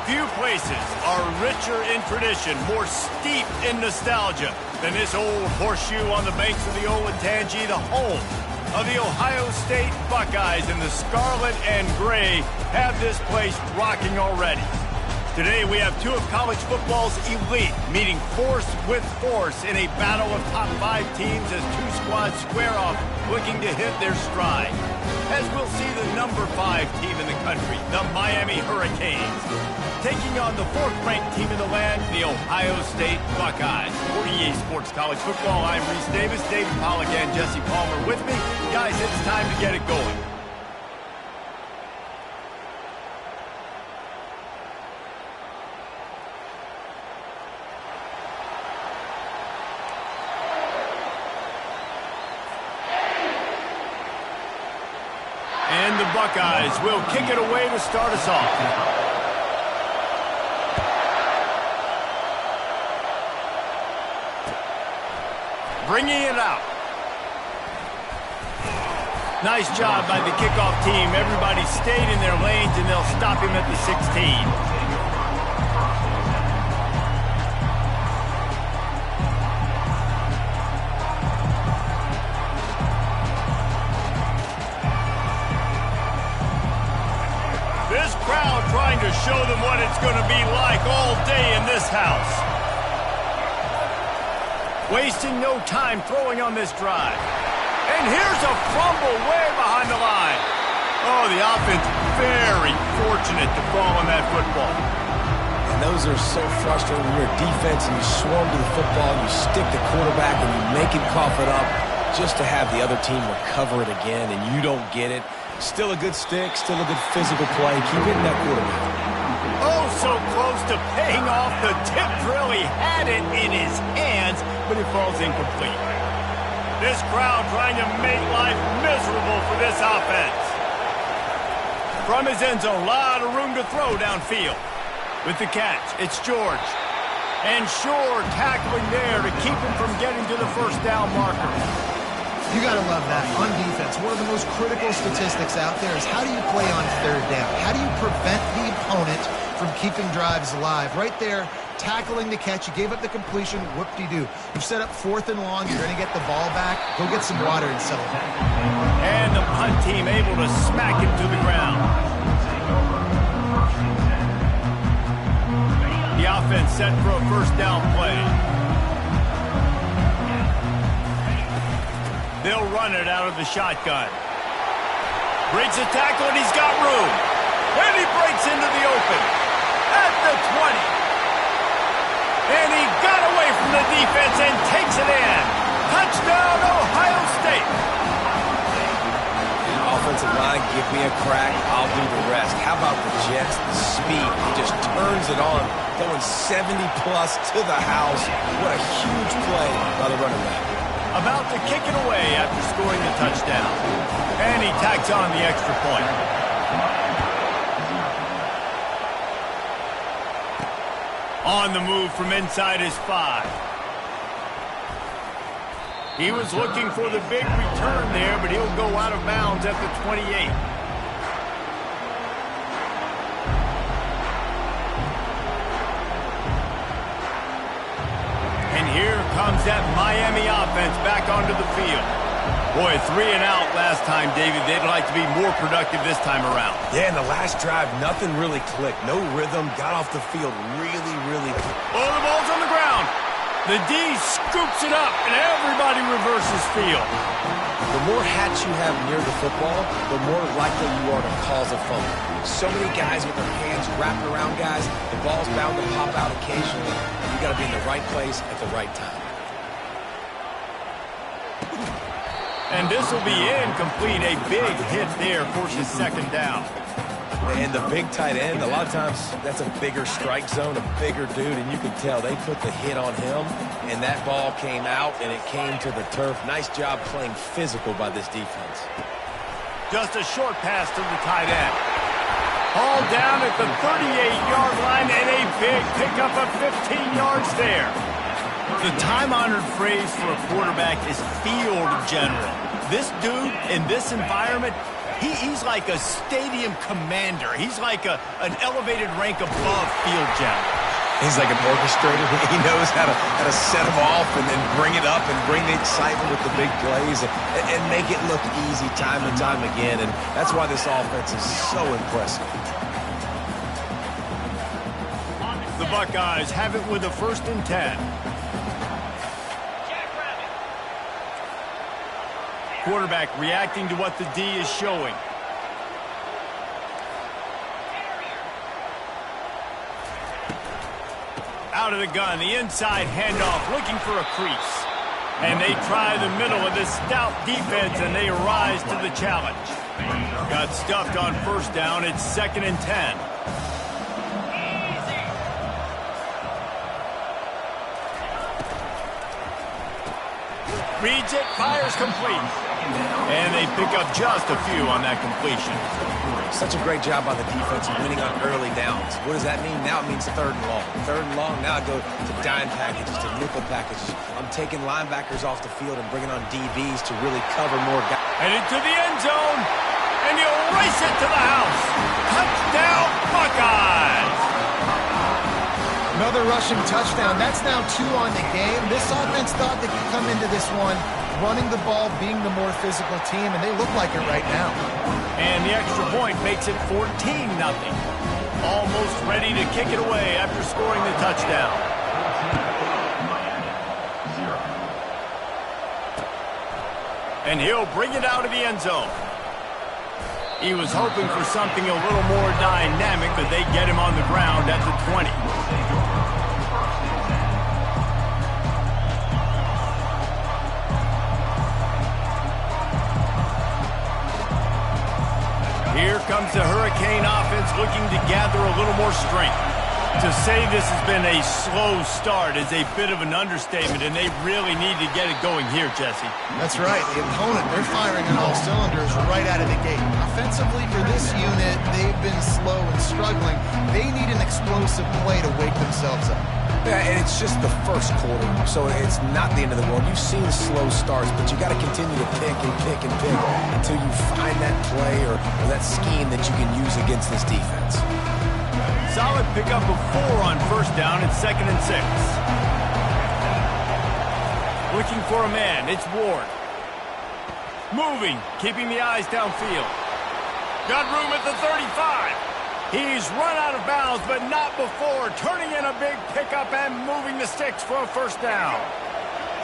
Few places are richer in tradition, more steeped in nostalgia than this old horseshoe on the banks of the Olentangy, the home of the Ohio State Buckeyes. And the scarlet and gray have this place rocking already. Today we have two of college football's elite meeting force with force in a battle of top 5 teams as two squads square off looking to hit their stride. As we'll see the number 5 team in the country, the Miami Hurricanes, taking on the 4th-ranked team in the land, the Ohio State Buckeyes. For EA Sports College Football, I'm Reese Davis, David Pollack and Jesse Palmer with me. Guys, it's time to get it going. And the Buckeyes will kick it away to start us off. Bringing it out. Nice job by the kickoff team. Everybody stayed in their lanes, and they'll stop him at the 16. This crowd trying to show them what it's going to be like all day in this house. Wasting no time throwing on this drive. And here's a fumble way behind the line. Oh, the offense very fortunate to fall on that football. And those are so frustrating when you're a defense and you swarm to the football, you stick the quarterback and you make him cough it up just to have the other team recover it again and you don't get it. Still a good stick, still a good physical play. Keep hitting that quarterback. Oh, so close to paying off. The tip drill, he had it in his hands, but it falls incomplete. This crowd trying to make life miserable for this offense. From his end zone, a lot of room to throw downfield. With the catch, it's George. And Shore tackling there to keep him from getting to the first down marker. You got to love that. On defense, one of the most critical statistics out there is how do you play on 3rd down? How do you prevent the opponent from keeping drives alive? Right there, tackling the catch. You gave up the completion. Whoop-de-doo. You've set up 4th and long. You're going to get the ball back. Go get some water and settle down. And the punt team able to smack him to the ground. The offense set for a first down play. They'll run it out of the shotgun. Breaks a tackle, and he's got room. And he breaks into the open at the 20. And he got away from the defense and takes it in. Touchdown, Ohio State. Offensive line, give me a crack, I'll do the rest. How about the Jets, the speed? He just turns it on, going 70-plus to the house. What a huge play by the running back. About to kick it away after scoring the touchdown. And he tacks on the extra point. On the move from inside his 5. He was looking for the big return there, but he'll go out of bounds at the 28. Here comes that Miami offense back onto the field. Boy, 3 and out last time, David. They'd like to be more productive this time around. Yeah, in the last drive, nothing really clicked. No rhythm. Got off the field really quick. Oh, the ball's on the ground. The D scoops it up, and everybody reverses field. The more hats you have near the football, the more likely you are to cause a fumble. So many guys with their hands wrapped around guys, the ball's bound to pop out occasionally. You got to be in the right place at the right time. And this will be incomplete. A big hit there forces 2nd down. And the big tight end, a lot of times that's a bigger strike zone, a bigger dude, and you can tell they put the hit on him, and that ball came out, and it came to the turf. Nice job playing physical by this defense. Just a short pass to the tight end. All down at the 38-yard line, and a big pickup of 15 yards there. The time-honored phrase for a quarterback is field general. This dude, in this environment, He's like a stadium commander. He's like an elevated rank above field general. He's like an orchestrator. He knows how to set them off and then bring it up and bring the excitement with the big plays and make it look easy time and time again. And that's why this offense is so impressive. The Buckeyes have it with a 1st and 10. Quarterback reacting to what the D is showing. Out of the gun, the inside handoff, looking for a crease. And they try the middle of this stout defense, and they rise to the challenge. Got stuffed on 1st down. It's 2nd and 10. Reads it, fires complete. And they pick up just a few on that completion. Such a great job by the defense winning on early downs. What does that mean? Now it means 3rd and long. 3rd and long, now I go to dime packages, to nickel packages. I'm taking linebackers off the field and bringing on DBs to really cover more guys. Headed to the end zone, and he'll race it to the house. Touchdown, Buckeyes! Another rushing touchdown. That's now 2 on the game. This offense thought they could come into this one running the ball, being the more physical team, and they look like it right now. And the extra point makes it 14-0. Almost ready to kick it away after scoring the touchdown. And he'll bring it out of the end zone. He was hoping for something a little more dynamic, but they get him on the ground at the 20. Here comes the Hurricane offense looking to gather a little more strength. To say this has been a slow start is a bit of an understatement, and they really need to get it going here, Jesse. That's right. The opponent, they're firing on all cylinders right out of the gate. Offensively for this unit, they've been slow and struggling. They need an explosive play to wake themselves up. Yeah, and it's just the 1st quarter, so it's not the end of the world. You've seen slow starts, but you got to continue to pick and pick and pick until you find that play or that scheme that you can use against this defense. Solid pickup of 4 on 1st down. It's 2nd and 6. Looking for a man. It's Ward. Moving, keeping the eyes downfield. Got room at the 35. He's run out of bounds, but not before turning in a big pickup and moving the sticks for a 1st down.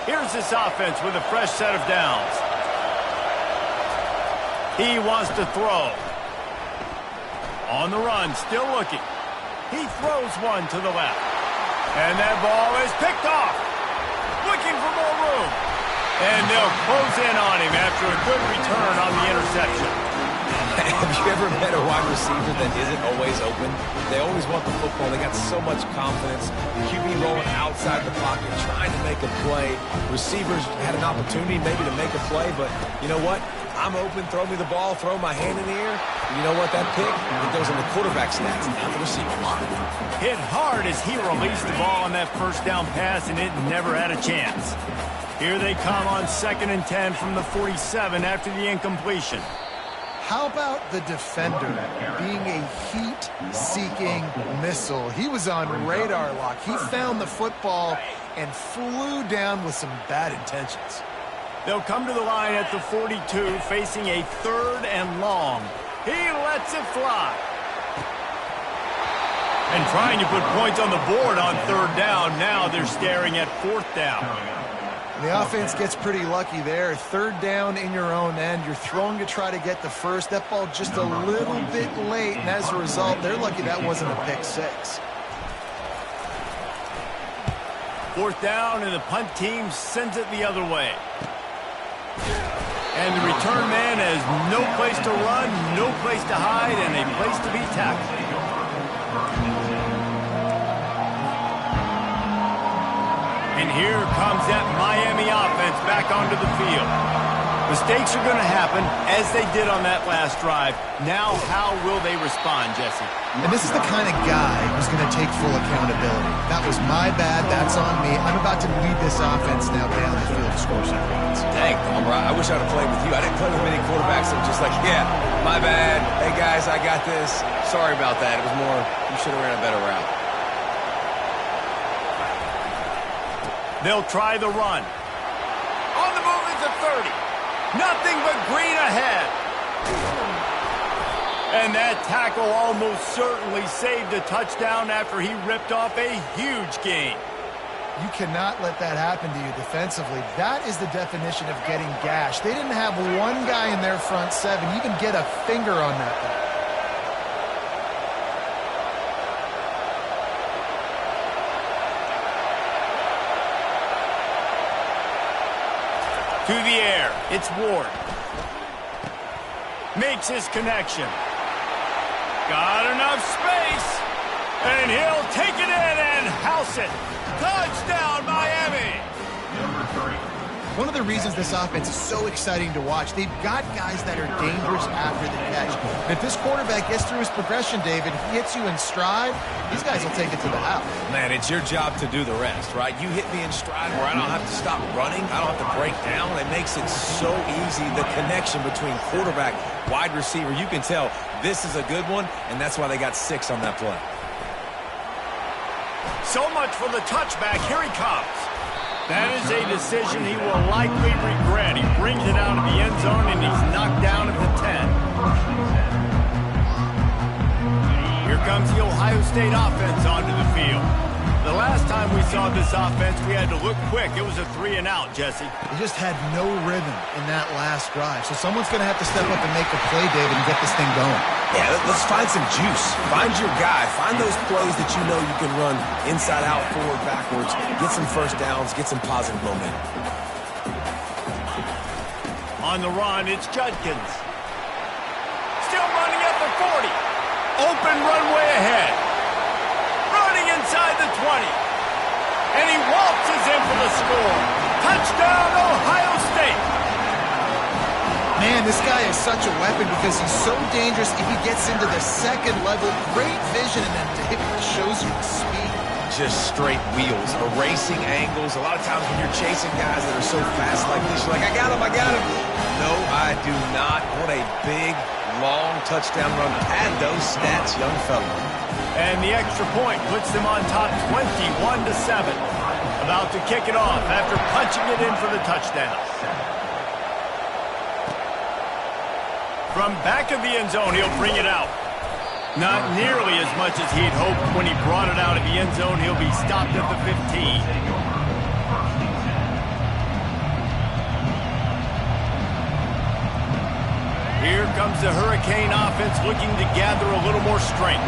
Here's this offense with a fresh set of downs. He wants to throw. On the run, still looking. He throws one to the left. And that ball is picked off. Looking for more room. And they'll close in on him after a good return on the interception. Have you ever met a wide receiver that isn't always open? They always want the football. They got so much confidence. The QB rolling outside the pocket, trying to make a play. Receivers had an opportunity maybe to make a play, but you know what? I'm open, throw me the ball, throw my hand in the air. You know what? That pick, it goes in the quarterback stats, not the receiver. Hit hard as he released the ball on that 1st down pass, and it never had a chance. Here they come on 2nd and 10 from the 47 after the incompletion. How about the defender being a heat-seeking missile? He was on radar lock. He found the football and flew down with some bad intentions. They'll come to the line at the 42, facing a 3rd and long. He lets it fly. And trying to put points on the board on 3rd down. Now they're staring at 4th down. The offense gets pretty lucky there. 3rd down in your own end. You're throwing to try to get the 1st. That ball just a little bit late, and as a result, they're lucky that wasn't a pick 6. 4th down, and the punt team sends it the other way. And the return man has no place to run, no place to hide, and a place to be tackled. And here comes that Miami offense back onto the field. Mistakes are going to happen, as they did on that last drive. Now, how will they respond, Jesse? And this is the kind of guy who's going to take full accountability. That was my bad. That's on me. I'm about to lead this offense now down the field to score some points. Dang, I wish I would have played with you. I didn't play with many quarterbacks that were just like, yeah, my bad. Hey, guys, I got this. Sorry about that. It was more, you should have ran a better route. They'll try the run. On the move is a 30. Nothing but green ahead. And that tackle almost certainly saved a touchdown after he ripped off a huge gain. You cannot let that happen to you defensively. That is the definition of getting gashed. They didn't have one guy in their front seven even get a finger on that thing. To the air, it's Ward. Makes his connection. Got enough space. And he'll take it in and house it. Touchdown, Miami! One of the reasons this offense is so exciting to watch, they've got guys that are dangerous after the catch. And if this quarterback gets through his progression, David, he hits you in stride, these guys will take it to the house. Man, it's your job to do the rest, right? You hit me in stride where I don't have to stop running. I don't have to break down. It makes it so easy. The connection between quarterback, wide receiver, you can tell this is a good one, and that's why they got 6 on that play. So much for the touchback. Here he comes. That is a decision he will likely regret. He brings it out of the end zone, and he's knocked down at the 10. Here comes the Ohio State offense onto the field. The last time we saw this offense, we had to look quick. It was a 3-and-out, Jesse. They just had no rhythm in that last drive. So someone's going to have to step up and make a play, David, and get this thing going. Yeah, let's find some juice. Find your guy. Find those plays that you know you can run inside out, forward, backwards. Get some first downs. Get some positive momentum. On the run, it's Judkins. Still running at the 40. Open runway ahead. Running inside the 20. And he waltzes in for the score. Touchdown, Ohio State. Man, this guy is such a weapon because he's so dangerous if he gets into the second level. Great vision, and then David shows you the speed. Just straight wheels, erasing angles. A lot of times when you're chasing guys that are so fast like this, you're like, I got him. No, I do not. What a big, long touchdown run. Pad those stats, young fella. And the extra point puts them on top 21-7. About to kick it off after punching it in for the touchdown. From back of the end zone, he'll bring it out. Not nearly as much as he'd hoped when he brought it out of the end zone. He'll be stopped at the 15. Here comes the Hurricane offense looking to gather a little more strength.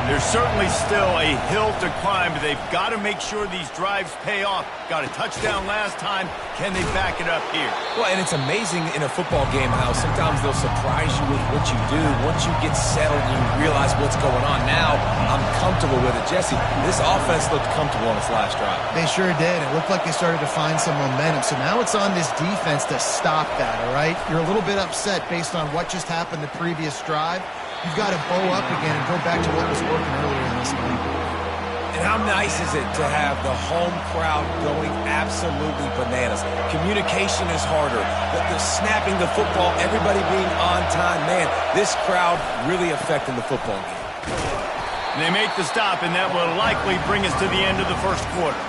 There's certainly still a hill to climb, but they've got to make sure these drives pay off. Got a touchdown last time. Can they back it up here? Well, and it's amazing in a football game how sometimes they'll surprise you with what you do. Once you get settled and you realize what's going on, now I'm comfortable with it. Jesse, this offense looked comfortable on its last drive. They sure did. It looked like they started to find some momentum. So now it's on this defense to stop that, all right? You're a little bit upset based on what just happened the previous drive. You've got to bow up again and go back to what was working earlier in this game. And how nice is it to have the home crowd going absolutely bananas? Communication is harder. The snapping the football, everybody being on time. Man, this crowd really affecting the football game. They make the stop, and that will likely bring us to the end of the first quarter.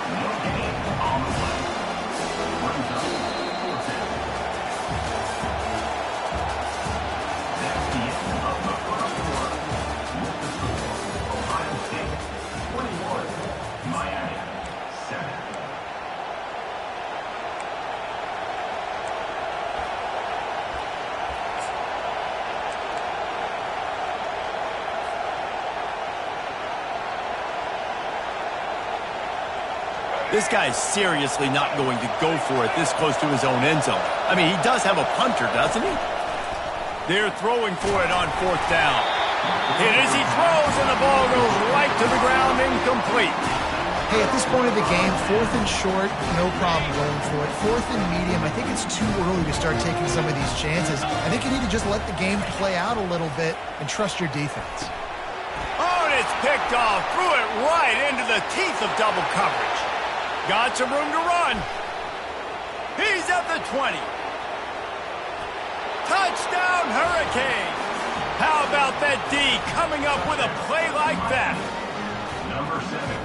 This guy's seriously not going to go for it this close to his own end zone. I mean, he does have a punter, doesn't he? They're throwing for it on 4th down. Hit as he throws, and the ball goes right to the ground, incomplete. Hey, at this point of the game, 4th and short, no problem going for it. 4th and medium, I think it's too early to start taking some of these chances. I think you need to just let the game play out a little bit and trust your defense. Oh, and it's picked off. Threw it right into the teeth of double coverage. Got some room to run. He's at the 20. Touchdown, Hurricanes. How about that D coming up with a play like that?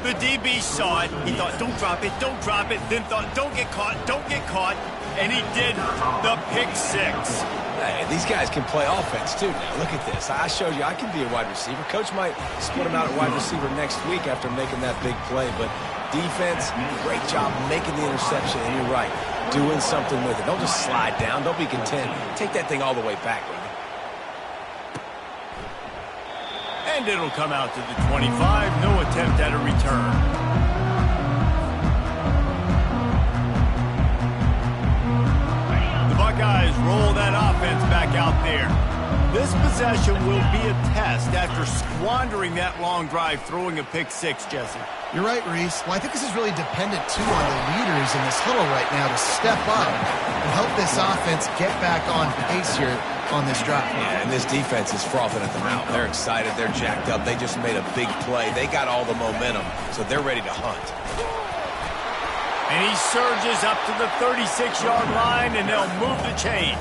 The DB saw it. He thought, don't drop it, don't drop it. Then thought, don't get caught, don't get caught. And he did the pick six. Hey, these guys can play offense, too. Now, look at this. I showed you I can be a wide receiver. Coach might split him out at wide receiver next week after making that big play. But defense, great job making the interception. And you're right, doing something with it. Don't just slide down. Don't be content. Take that thing all the way back, baby. And it'll come out to the 25. No attempt at a return. The Buckeyes roll that offense back out there. This possession will be a test after squandering that long drive throwing a pick six, Jesse. You're right, Reese. Well, I think this is really dependent, too, on the leaders in this huddle right now to step up and help this offense get back on pace here on this drive. Yeah, and this defense is frothing at the mouth. They're excited. They're jacked up. They just made a big play. They got all the momentum, so they're ready to hunt. And he surges up to the 36-yard line, and they'll move the chain.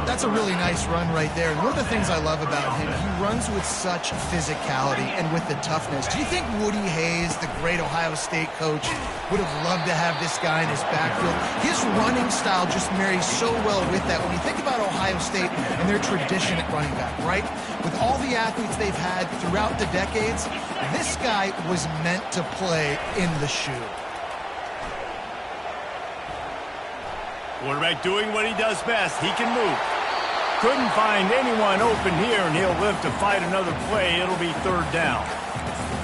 That's a really nice run right there. And one of the things I love about him, he runs with such physicality and with the toughness. Do you think Woody Hayes, the great Ohio State coach, would have loved to have this guy in his backfield? His running style just marries so well with that. When you think about Ohio State and their tradition at running back, right? With all the athletes they've had throughout the decades, this guy was meant to play in the shoe. Quarterback doing what he does best. He can move. Couldn't find anyone open here, and he'll live to fight another play. It'll be 3rd down.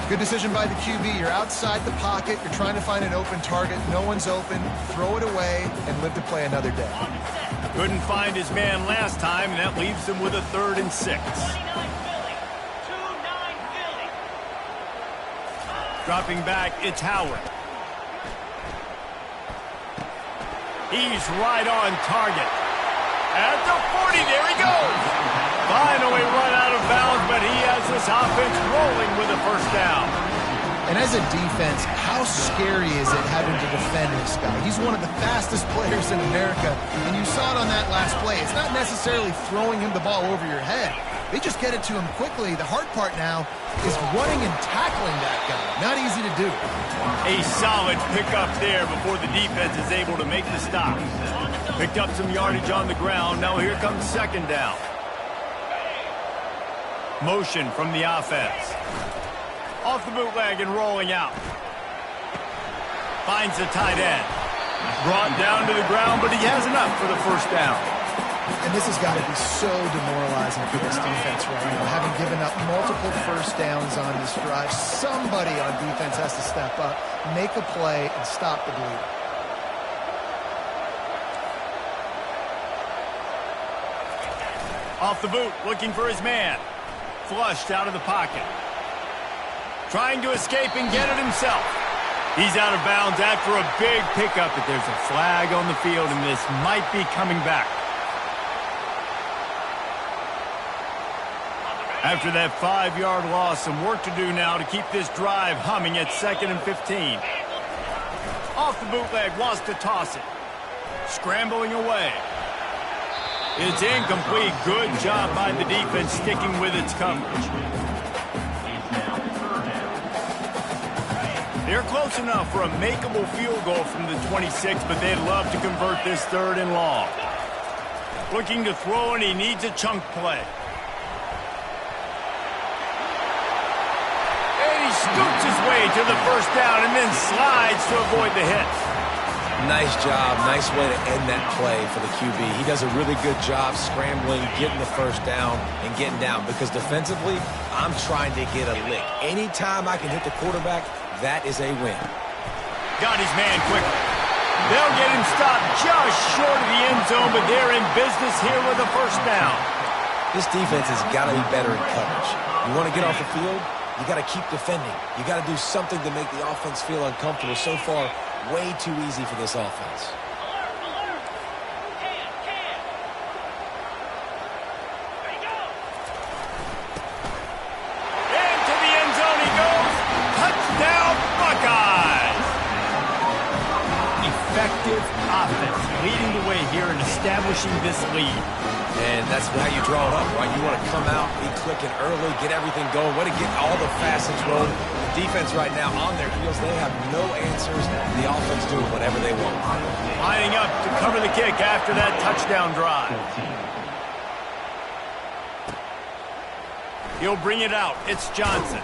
Good decision by the QB. You're outside the pocket. You're trying to find an open target. No one's open. Throw it away and live to play another day. Couldn't find his man last time, and that leaves him with a 3rd and 6. Dropping back, it's Howard. He's right on target. At the 40, there he goes. Finally run out of bounds, but he has this offense rolling with a 1st down. And as a defense, how scary is it having to defend this guy? He's one of the fastest players in America, and you saw it on that last play. It's not necessarily throwing him the ball over your head. They just get it to him quickly. The hard part now is running and tackling that guy. Not easy to do. A solid pickup there before the defense is able to make the stop. Picked up some yardage on the ground. Now here comes 2nd down. Motion from the offense. Off the bootleg and rolling out. Finds the tight end. Brought down to the ground, but he has enough for the 1st down. And this has got to be so demoralizing for this defense right now. Having given up multiple 1st downs on this drive, somebody on defense has to step up, make a play, and stop the bleed. Off the boot, looking for his man. Flushed out of the pocket. Trying to escape and get it himself. He's out of bounds after a big pickup, but there's a flag on the field, and this might be coming back. After that 5-yard loss, some work to do now to keep this drive humming at 2nd and 15. Off the bootleg, wants to toss it. Scrambling away. It's incomplete. Good job by the defense sticking with its coverage. They're close enough for a makeable field goal from the 26, but they'd love to convert this 3rd and long. Looking to throw, and he needs a chunk play. Scoots his way to the 1st down and then slides to avoid the hit. Nice job. Nice way to end that play for the QB. He does a really good job scrambling, getting the 1st down, and getting down. Because defensively, I'm trying to get a lick. Anytime I can hit the quarterback, that is a win. Got his man quickly. They'll get him stopped just short of the end zone, but they're in business here with a 1st down. This defense has got to be better in coverage. You want to get off the field? You got to keep defending. You got to do something to make the offense feel uncomfortable. So far, way too easy for this offense. Into the end zone he goes. Touchdown, Buckeyes! Effective offense leading the way here and establishing this lead. And that's how you draw it up, right? You want to come out, be clicking early, get everything going, way to get all the facets rolling. The defense right now on their heels, they have no answers. The offense doing whatever they want. Lining up to cover the kick after that touchdown drive. He'll bring it out. It's Johnson.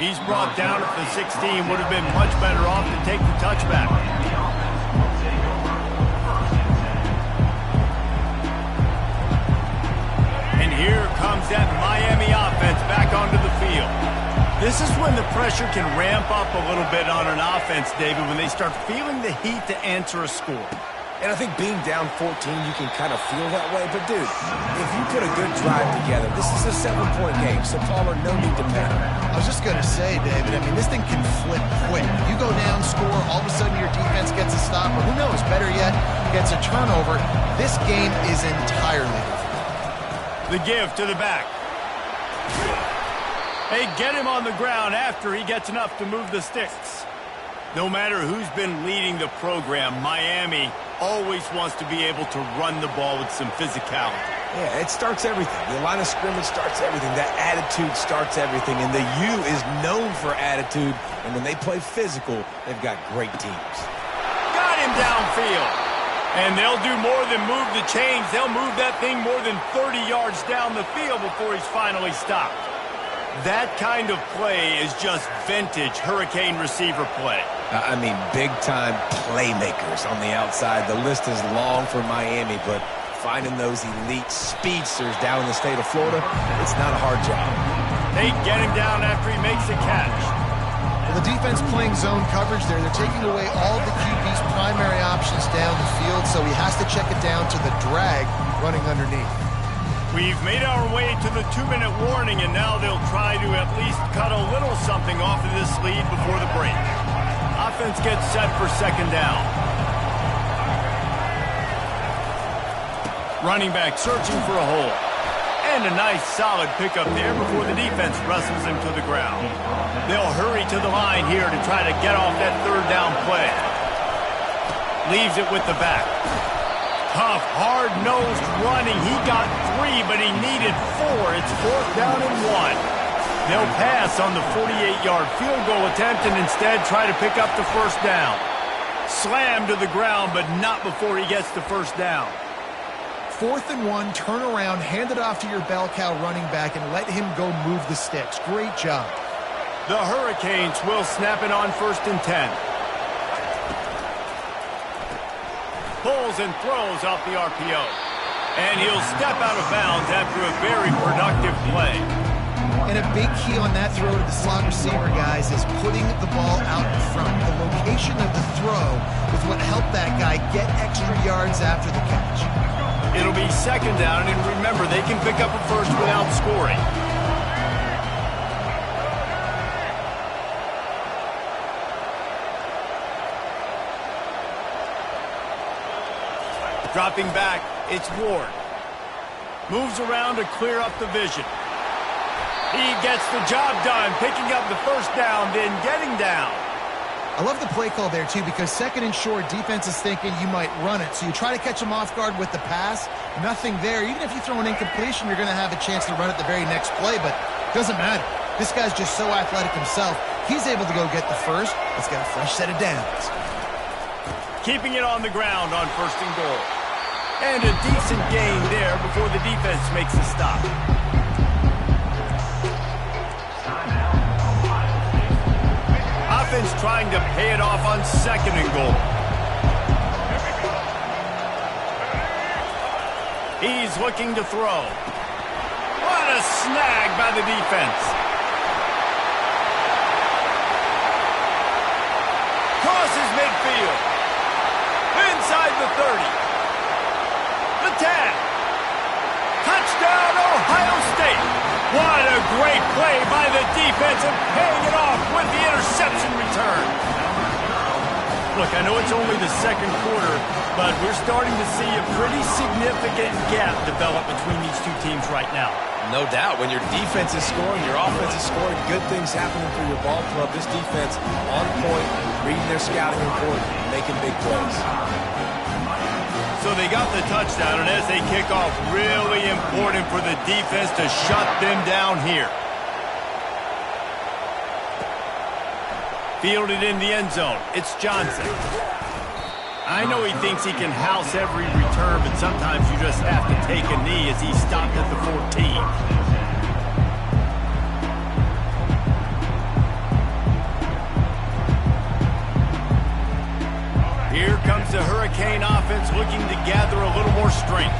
He's brought down at the 16. Would have been much better off to take the touchback. And here comes that Miami offense back onto the field. This is when the pressure can ramp up a little bit on an offense, David, when they start feeling the heat to answer a score. And I think being down 14, you can kind of feel that way. But, dude, if you put a good drive together, this is a 7-point game, so Pollard, no need to panic. I was just going to say, David, I mean, this thing can flip quick. You go down, score, all of a sudden your defense gets a stop, or who knows, better yet, gets a turnover. This game is entirely different. The give to the back. They get him on the ground after he gets enough to move the sticks. No matter who's been leading the program, Miami always wants to be able to run the ball with some physicality. Yeah, it starts everything. The line of scrimmage starts everything. That attitude starts everything. And the U is known for attitude. And when they play physical, they've got great teams. Got him downfield. And they'll do more than move the chains. They'll move that thing more than 30 yards down the field before he's finally stopped. That kind of play is just vintage Hurricane receiver play. I mean, big-time playmakers on the outside. The list is long for Miami, but finding those elite speedsters down in the state of Florida, it's not a hard job. They get him down after he makes a catch. Well, the defense playing zone coverage there. They're taking away all the QB's primary options down the field, so he has to check it down to the drag running underneath. We've made our way to the 2-minute warning, and now they'll try to at least cut a little something off of this lead before the break. Offense gets set for second down. Running back searching for a hole. And a nice solid pickup there before the defense wrestles him to the ground. They'll hurry to the line here to try to get off that third down play. Leaves it with the back. Tough, hard-nosed running. He got 3, but he needed 4. It's 4th down and 1. They'll pass on the 48-yard field goal attempt and instead try to pick up the first down. Slammed to the ground, but not before he gets the first down. 4th and 1, turn around, hand it off to your bell cow running back, and let him go move the sticks. Great job. The Hurricanes will snap it on 1st and 10. Pulls and throws off the RPO. And he'll step out of bounds after a very productive play. And a big key on that throw to the slot receiver, guys, is putting the ball out in front. The location of the throw is what helped that guy get extra yards after the catch. It'll be second down, and remember, they can pick up a first without scoring. Dropping back, it's Ward. Moves around to clear up the vision. He gets the job done, picking up the first down, then getting down. I love the play call there, too, because second and short, defense is thinking you might run it. So you try to catch him off guard with the pass, nothing there. Even if you throw an incompletion, you're going to have a chance to run it the very next play, but it doesn't matter. This guy's just so athletic himself. He's able to go get the first. He's got a fresh set of downs. Keeping it on the ground on 1st and goal. And a decent gain there before the defense makes a stop. Offense trying to pay it off on 2nd and goal. He's looking to throw. What a snag by the defense. Crosses midfield. Inside the 30. The 10. Touchdown, Ohio State. What a great play by the defense and paying it off with the interception return. Look, I know it's only the second quarter, but we're starting to see a pretty significant gap develop between these two teams right now. No doubt. When your defense is scoring, your offense is scoring, good things happening for your ball club. This defense on point, reading their scouting report, making big plays. So they got the touchdown, and as they kick off, really important for the defense to shut them down here. Fielded in the end zone. It's Johnson. I know he thinks he can house every return, but sometimes you just have to take a knee as he stopped at the 14. Here comes the Hurricane offense looking to gather a little more strength.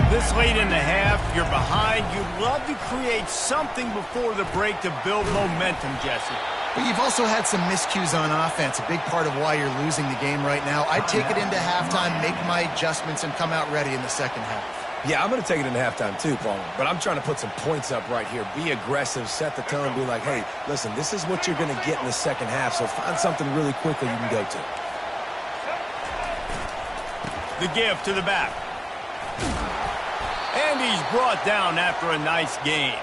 This late in the half, you're behind. You'd love to create something before the break to build momentum, Jesse. But you've also had some miscues on offense, a big part of why you're losing the game right now. I'd take it into halftime, make my adjustments, and come out ready in the second half. Yeah, I'm going to take it into halftime too, Paul. But I'm trying to put some points up right here. Be aggressive, set the tone, be like, hey, listen, this is what you're going to get in the second half, so find something really quickly you can go to. The give to the back. And he's brought down after a nice game.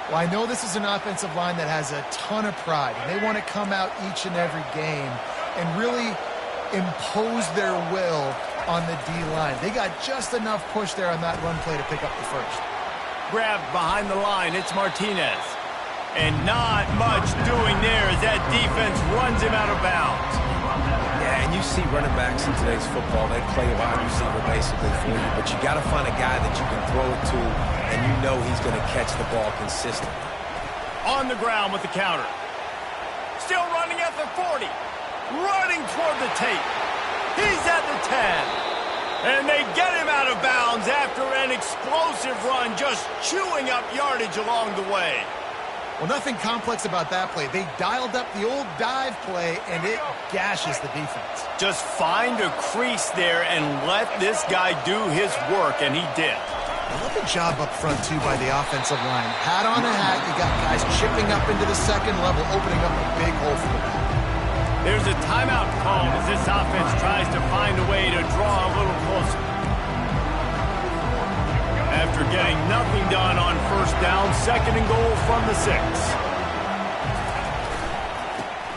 Well, I know this is an offensive line that has a ton of pride, and they want to come out each and every game and really impose their will on the D-line. They got just enough push there on that run play to pick up the first. Grabbed behind the line, it's Martinez. And not much doing there as that defense runs him out of bounds. Yeah, and you see running backs in today's football, they play a wide receiver basically for you, but you got to find a guy that you can throw it to, and you know he's going to catch the ball consistently. On the ground with the counter. Still running at the 40. Running toward the tape. He's at the 10. And they get him out of bounds after an explosive run, just chewing up yardage along the way. Well, nothing complex about that play. They dialed up the old dive play, and it gashes the defense. Just find a crease there and let this guy do his work, and he did. I love the job up front, too, by the offensive line. Hat on a hat, you got guys chipping up into the second level, opening up a big hole for the back. There's a timeout called as this offense tries to find a way to draw a little closer. After getting nothing done on first down, second and goal from the 6.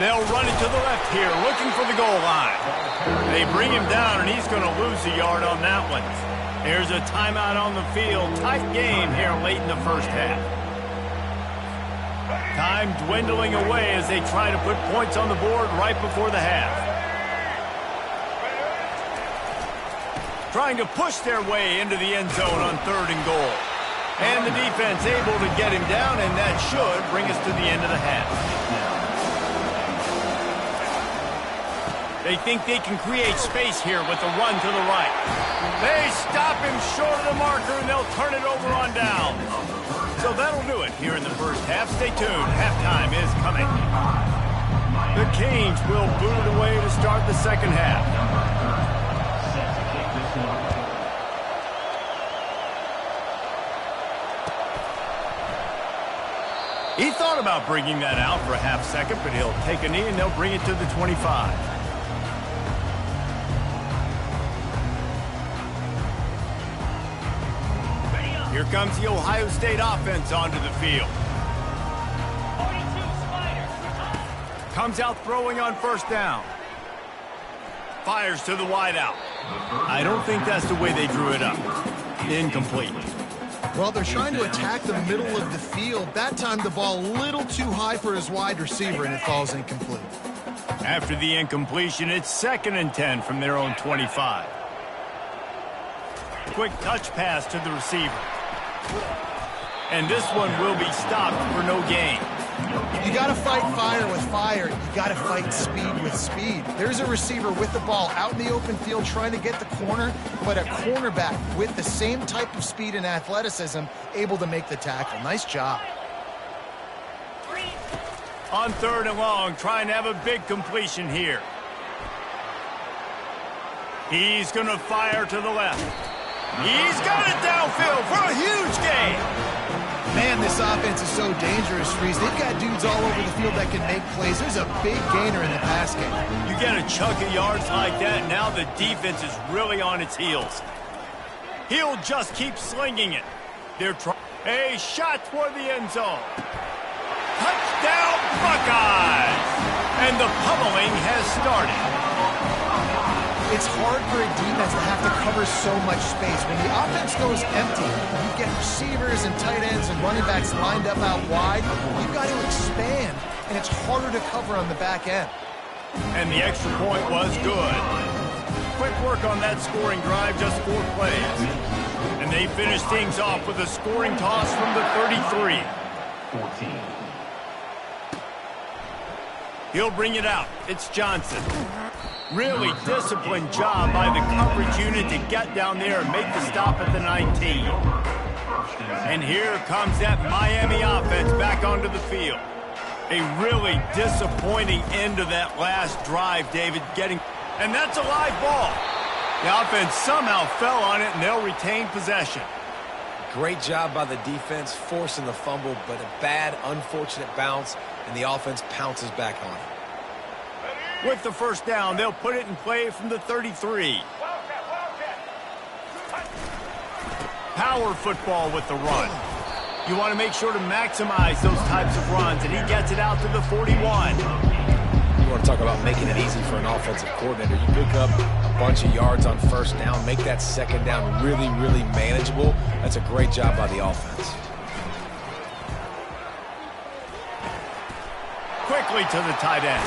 They'll run it to the left here, looking for the goal line. They bring him down, and he's going to lose a yard on that one. There's a timeout on the field. Tight game here late in the first half. Time dwindling away as they try to put points on the board right before the half. Trying to push their way into the end zone on third and goal. And the defense able to get him down, and that should bring us to the end of the half. They think they can create space here with the run to the right. They stop him short of the marker, and they'll turn it over on down. So that'll do it here in the first half. Stay tuned. Halftime is coming. The Canes will boot it away to start the second half. He thought about bringing that out for a half second, but he'll take a knee and they'll bring it to the 25. Here comes the Ohio State offense onto the field. Comes out throwing on first down. Fires to the wideout. I don't think that's the way they drew it up. Incomplete. Well, they're trying to attack the middle of the field. That time the ball a little too high for his wide receiver, and it falls incomplete. After the incompletion, it's 2nd and 10 from their own 25. Quick touch pass to the receiver. And this one will be stopped for no gain. You got to fight fire with fire. You got to fight speed with speed. There's a receiver with the ball out in the open field trying to get the corner, but a cornerback with the same type of speed and athleticism able to make the tackle. Nice job. On third and long, trying to have a big completion here. He's going to fire to the left. He's got it downfield for a huge gain. Man, this offense is so dangerous, Freeze. They've got dudes all over the field that can make plays. There's a big gainer in the pass game. You get a chunk of yards like that, now the defense is really on its heels. He'll just keep slinging it. They're trying a shot toward the end zone. Touchdown, Buckeyes! And the pummeling has started. It's hard for a defense to have to cover so much space. When the offense goes empty, you get receivers and tight ends and running backs lined up out wide. You've got to expand, and it's harder to cover on the back end. And the extra point was good. Quick work on that scoring drive, just 4 plays. And they finish things off with a scoring toss from the 33. 14. He'll bring it out. It's Johnson. Really disciplined job by the coverage unit to get down there and make the stop at the 19. And here comes that Miami offense back onto the field. A really disappointing end to that last drive, David, and that's a live ball. The offense somehow fell on it, and they'll retain possession. Great job by the defense forcing the fumble, but a bad, unfortunate bounce, and the offense pounces back on it. With the first down, they'll put it in play from the 33. Power football with the run. You want to make sure to maximize those types of runs, and he gets it out to the 41. You want to talk about making it easy for an offensive coordinator. You pick up a bunch of yards on first down, make that second down really, really manageable. That's a great job by the offense. Quickly to the tight end.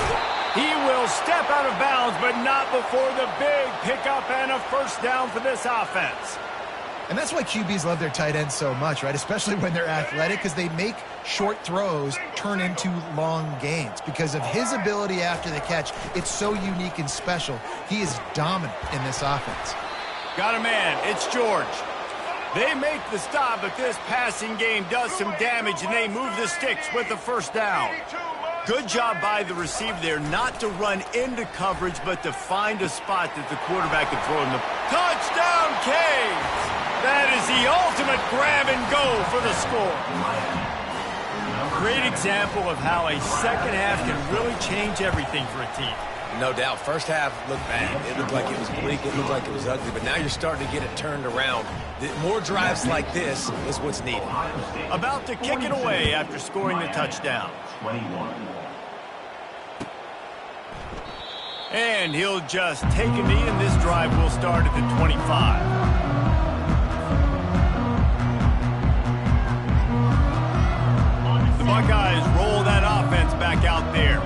He will step out of bounds, but not before the big pickup and a first down for this offense. And that's why QBs love their tight ends so much, right? Especially when they're athletic, because they make short throws turn into long gains. Because of his ability after the catch, it's so unique and special. He is dominant in this offense. Got a man. It's George. They make the stop, but this passing game does some damage, and they move the sticks with the first down. Good job by the receiver there not to run into coverage, but to find a spot that the quarterback can throw in the touchdown Canes. That is the ultimate grab and go for the score. Great example of how a second half can really change everything for a team. No doubt. First half looked bad. It looked like it was bleak. It looked like it was ugly. But now you're starting to get it turned around. More drives like this is what's needed. About to kick it away after scoring the touchdown. 21. And he'll just take a knee, and this drive will start at the 25. The Buckeyes roll that offense back out there.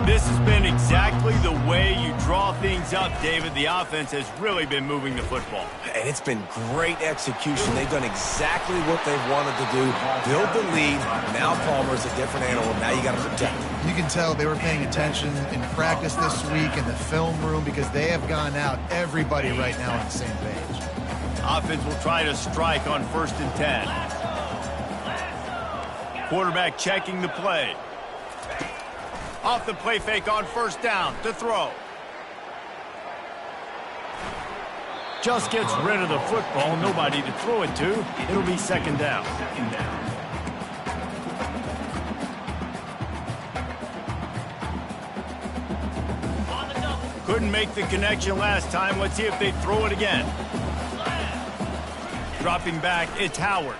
This has been exactly the way you draw things up, David. The offense has really been moving the football. And it's been great execution. They've done exactly what they've wanted to do. Build the lead. Now Palmer's a different animal. Now you got to protect him. You can tell they were paying attention in practice this week in the film room because they have gone out, everybody right now on the same page. Offense will try to strike on 1st and 10. Quarterback checking the play. Off the play fake on first down to throw. Just gets rid of the football. Nobody to throw it to. It'll be second down. Couldn't make the connection last time. Let's see if they throw it again. Dropping back, it's Howard.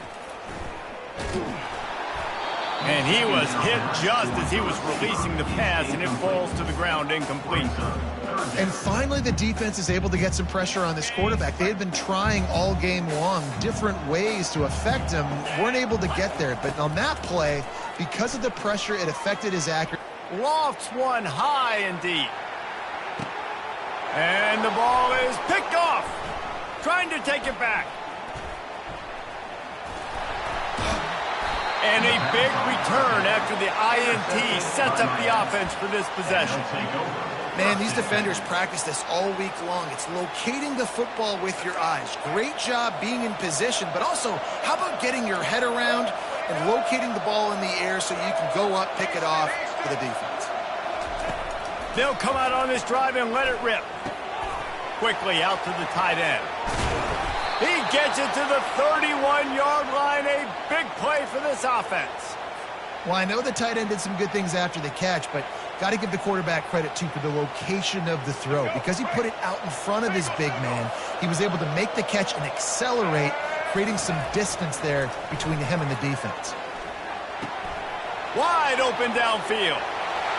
And he was hit just as he was releasing the pass, and it falls to the ground incomplete. And finally, the defense is able to get some pressure on this quarterback. They had been trying all game long different ways to affect him, weren't able to get there. But on that play, because of the pressure, it affected his accuracy. Lofts one high and deep. And the ball is picked off. Trying to take it back. And a big return after the INT sets up the offense for this possession. Man, these defenders practice this all week long. It's locating the football with your eyes. Great job being in position, but also how about getting your head around and locating the ball in the air so you can go up, pick it off for the defense. They'll come out on this drive and let it rip. Quickly out to the tight end. He gets it to the 31-yard line a big play for this offense. Well, I know the tight end did some good things after the catch, but got to give the quarterback credit, too, for the location of the throw. Because he put it out in front of his big man, he was able to make the catch and accelerate, creating some distance there between him and the defense. Wide open downfield.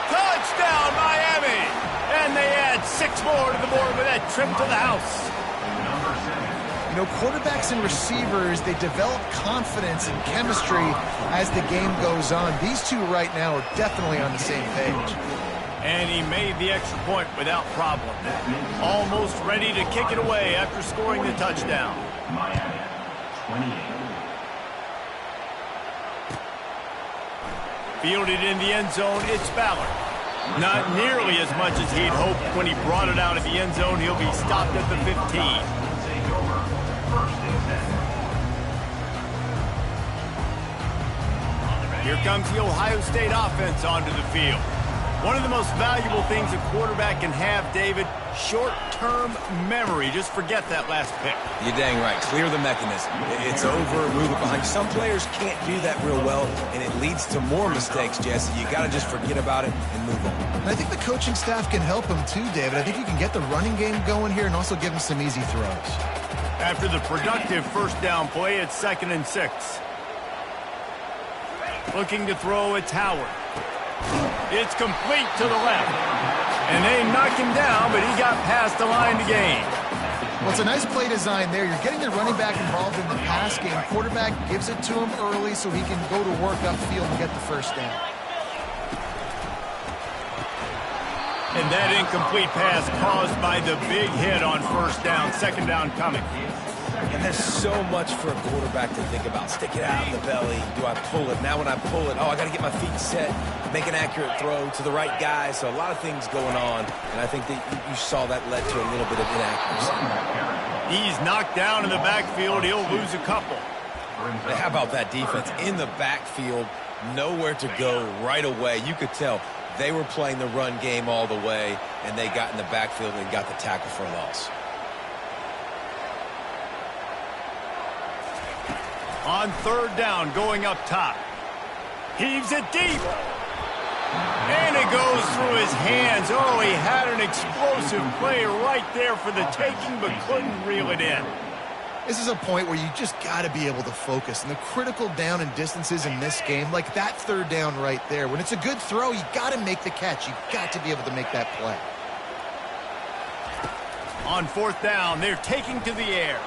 Touchdown, Miami! And they add 6 more to the board with that trip to the house. You know, quarterbacks and receivers, they develop confidence and chemistry as the game goes on. These two right now are definitely on the same page. And he made the extra point without problem. Almost ready to kick it away after scoring the touchdown. Miami, 28. Fielded in the end zone, it's Ballard. Not nearly as much as he'd hoped when he brought it out of the end zone. He'll be stopped at the 15. Here comes the Ohio State offense onto the field. One of the most valuable things a quarterback can have, David, short-term memory. Just forget that last pick. You're dang right. Clear the mechanism. It's over, move it behind. Some players can't do that real well, and it leads to more mistakes, Jesse. You got to just forget about it and move on. And I think the coaching staff can help him too, David. I think you can get the running game going here and also give him some easy throws. After the productive first down play, it's 2nd and 6. Looking to throw, it's Howard. It's complete to the left. And they knock him down, but he got past the line to gain. Well, it's a nice play design there. You're getting the running back involved in the pass game. Quarterback gives it to him early so he can go to work upfield and get the first down. And that incomplete pass caused by the big hit on first down. 2nd down coming. And there's so much for a quarterback to think about. Stick it out in the belly. Do I pull it? Now when I pull it, I got to get my feet set, make an accurate throw to the right guy. So a lot of things going on, and I think that you saw that led to a little bit of inaccuracy. He's knocked down in the backfield. He'll lose a couple. How about that defense in the backfield? Nowhere to go right away. You could tell they were playing the run game all the way, and they got in the backfield and got the tackle for a loss. On 3rd down, going up top. Heaves it deep. And it goes through his hands. Oh, he had an explosive play right there for the taking, but couldn't reel it in. This is a point where you just got to be able to focus. And the critical down and distances in this game, like that 3rd down right there, when it's a good throw, you got to make the catch. You got to be able to make that play. On 4th down, they're taking to the air.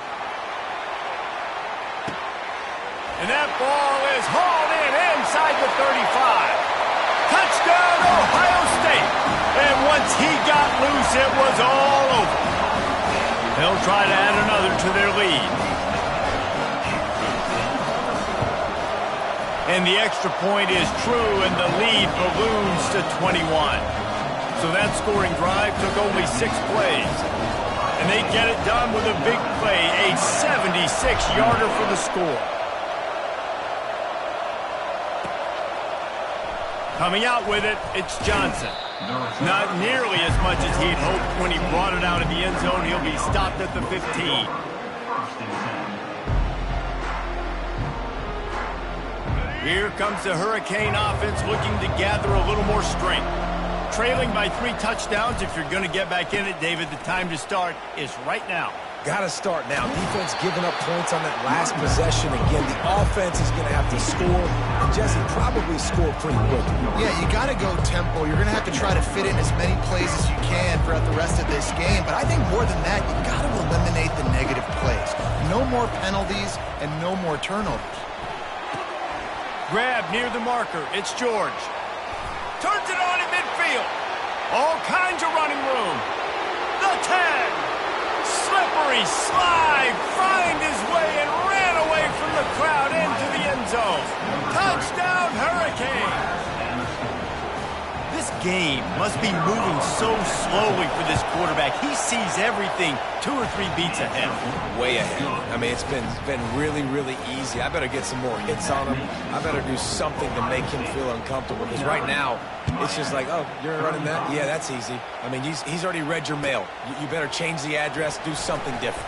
And that ball is hauled in inside the 35. Touchdown, Ohio State. And once he got loose, it was all over. They'll try to add another to their lead. And the extra point is true, and the lead balloons to 21. So that scoring drive took only 6 plays. And they get it done with a big play, a 76-yarder for the score. Coming out with it, it's Johnson. Not nearly as much as he'd hoped when he brought it out of the end zone. He'll be stopped at the 15. Here comes the Hurricane offense looking to gather a little more strength. Trailing by 3 touchdowns, if you're going to get back in it, David, the time to start is right now. Got to start now. Defense giving up points on that last possession. Again, the offense is going to have to score. And Jesse, probably score pretty quickly. Yeah, you got to go tempo. You're going to have to try to fit in as many plays as you can throughout the rest of this game. But I think more than that, you got to eliminate the negative plays. No more penalties and no more turnovers. Grab near the marker. It's George. Turns it on in midfield. All kinds of running room. The 10. Slippery slide, find his way and ran away from the crowd into the end zone. Touchdown, Hurricane. This game must be moving so slowly for this quarterback. He sees everything 2 or 3 beats ahead. Way ahead. I mean, it's been really, really easy. I better get some more hits on him. I better do something to make him feel uncomfortable. Because right now, it's just like, oh, you're running that? Yeah, that's easy. I mean, he's already read your mail. You better change the address, do something different.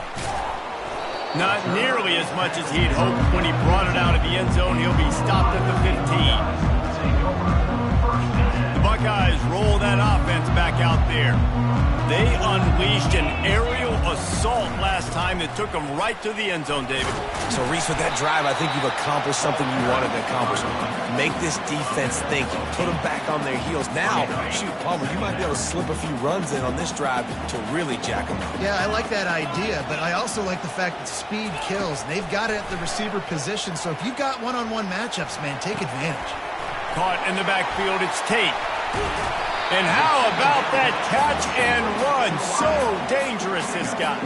Not nearly as much as he'd hoped when he brought it out of the end zone. He'll be stopped at the 15. The Buckeyes roll that offense back out there. They unleashed an aerial assault last time that took them right to the end zone, David. So, Reese, with that drive, I think you've accomplished something you wanted to accomplish. Make this defense think. Put them back on their heels. Now, shoot, Palmer, you might be able to slip a few runs in on this drive to really jack them up. Yeah, I like that idea, but I also like the fact that speed kills. They've got it at the receiver position, so if you've got one-on-one matchups, man, take advantage. Caught in the backfield, it's Tate. And how about that catch and run? So dangerous, this guy.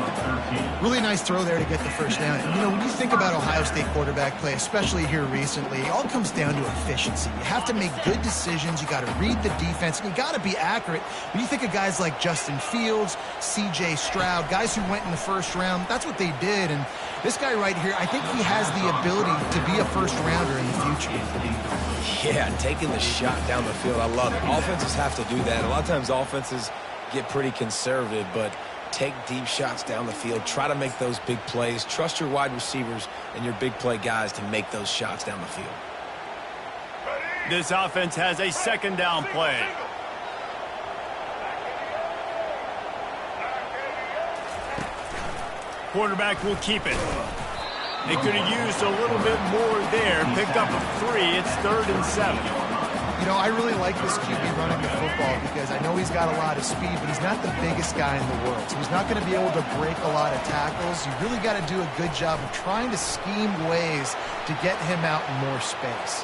Really nice throw there to get the first down. And, you know, when you think about Ohio State quarterback play, especially here recently, it all comes down to efficiency. You have to make good decisions. You got to read the defense, and you got to be accurate. When you think of guys like Justin Fields, C.J. Stroud, guys who went in the first round, that's what they did. And this guy right here, I think he has the ability to be a first-rounder in the future. Yeah, taking the shot down the field, I love it. Offenses have to do that. A lot of times offenses get pretty conservative, but take deep shots down the field. Try to make those big plays. Trust your wide receivers and your big play guys to make those shots down the field. This offense has a second down play. Quarterback will keep it. They could have used a little bit more there. Pick up a 3. It's 3rd and 7. You know, I really like this QB running the football because I know he's got a lot of speed, but he's not the biggest guy in the world. So he's not going to be able to break a lot of tackles. You really got to do a good job of trying to scheme ways to get him out in more space.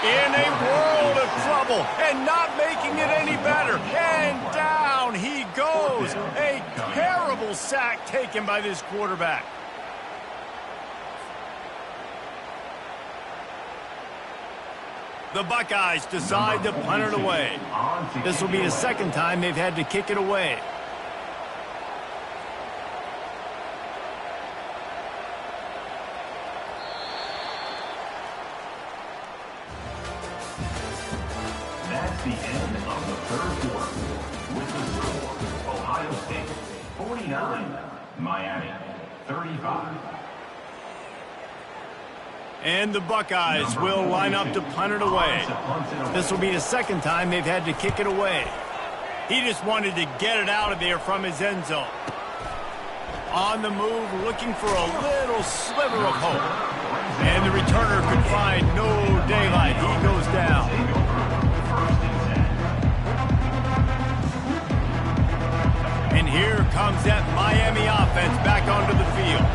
In a world of trouble and not making it any better. And down he goes. A terrible sack taken by this quarterback. The Buckeyes decide to punt it away. This will be the second time they've had to kick it away. That's the end of the third quarter. With the score, Ohio State 49, Miami 35. And the Buckeyes will line up to punt it away. This will be the second time they've had to kick it away. He just wanted to get it out of there from his end zone. On the move, looking for a little sliver of hope. And the returner could find no daylight. He goes down. And here comes that Miami offense back onto the field.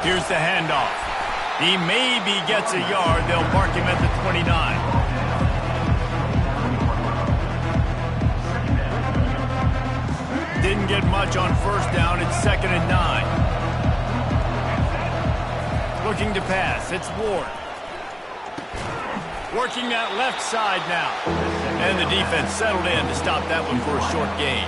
Here's the handoff. He maybe gets a yard. They'll mark him at the 29. Didn't get much on first down. It's 2nd and 9. Looking to pass. It's Ward. Working that left side now. And the defense settled in to stop that one for a short gain.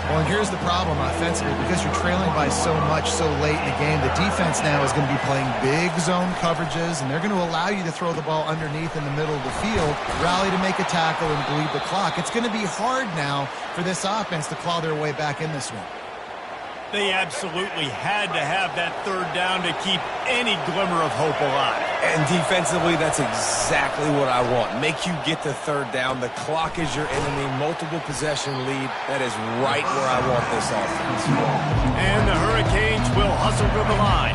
Well, and here's the problem offensively. Because you're trailing by so much so late in the game, the defense now is going to be playing big zone coverages, and they're going to allow you to throw the ball underneath in the middle of the field, rally to make a tackle, and bleed the clock. It's going to be hard now for this offense to claw their way back in this one. They absolutely had to have that third down to keep any glimmer of hope alive. And defensively, that's exactly what I want. Make you get the third down. The clock is your enemy. Multiple possession lead. That is right where I want this offense. And the Hurricanes will hustle to the line.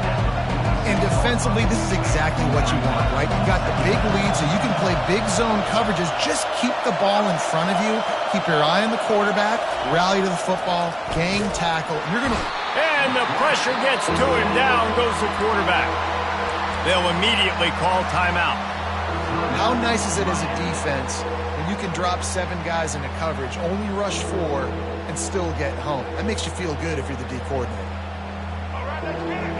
And defensively, this is exactly what you want, right? You've got the big lead, so you can play big zone coverages. Just keep the ball in front of you. Keep your eye on the quarterback. Rally to the football. Gang tackle. You're going to... And the pressure gets to him. Down goes the quarterback. They'll immediately call timeout. How nice is it as a defense when you can drop 7 guys into coverage, only rush 4, and still get home? That makes you feel good if you're the D coordinator.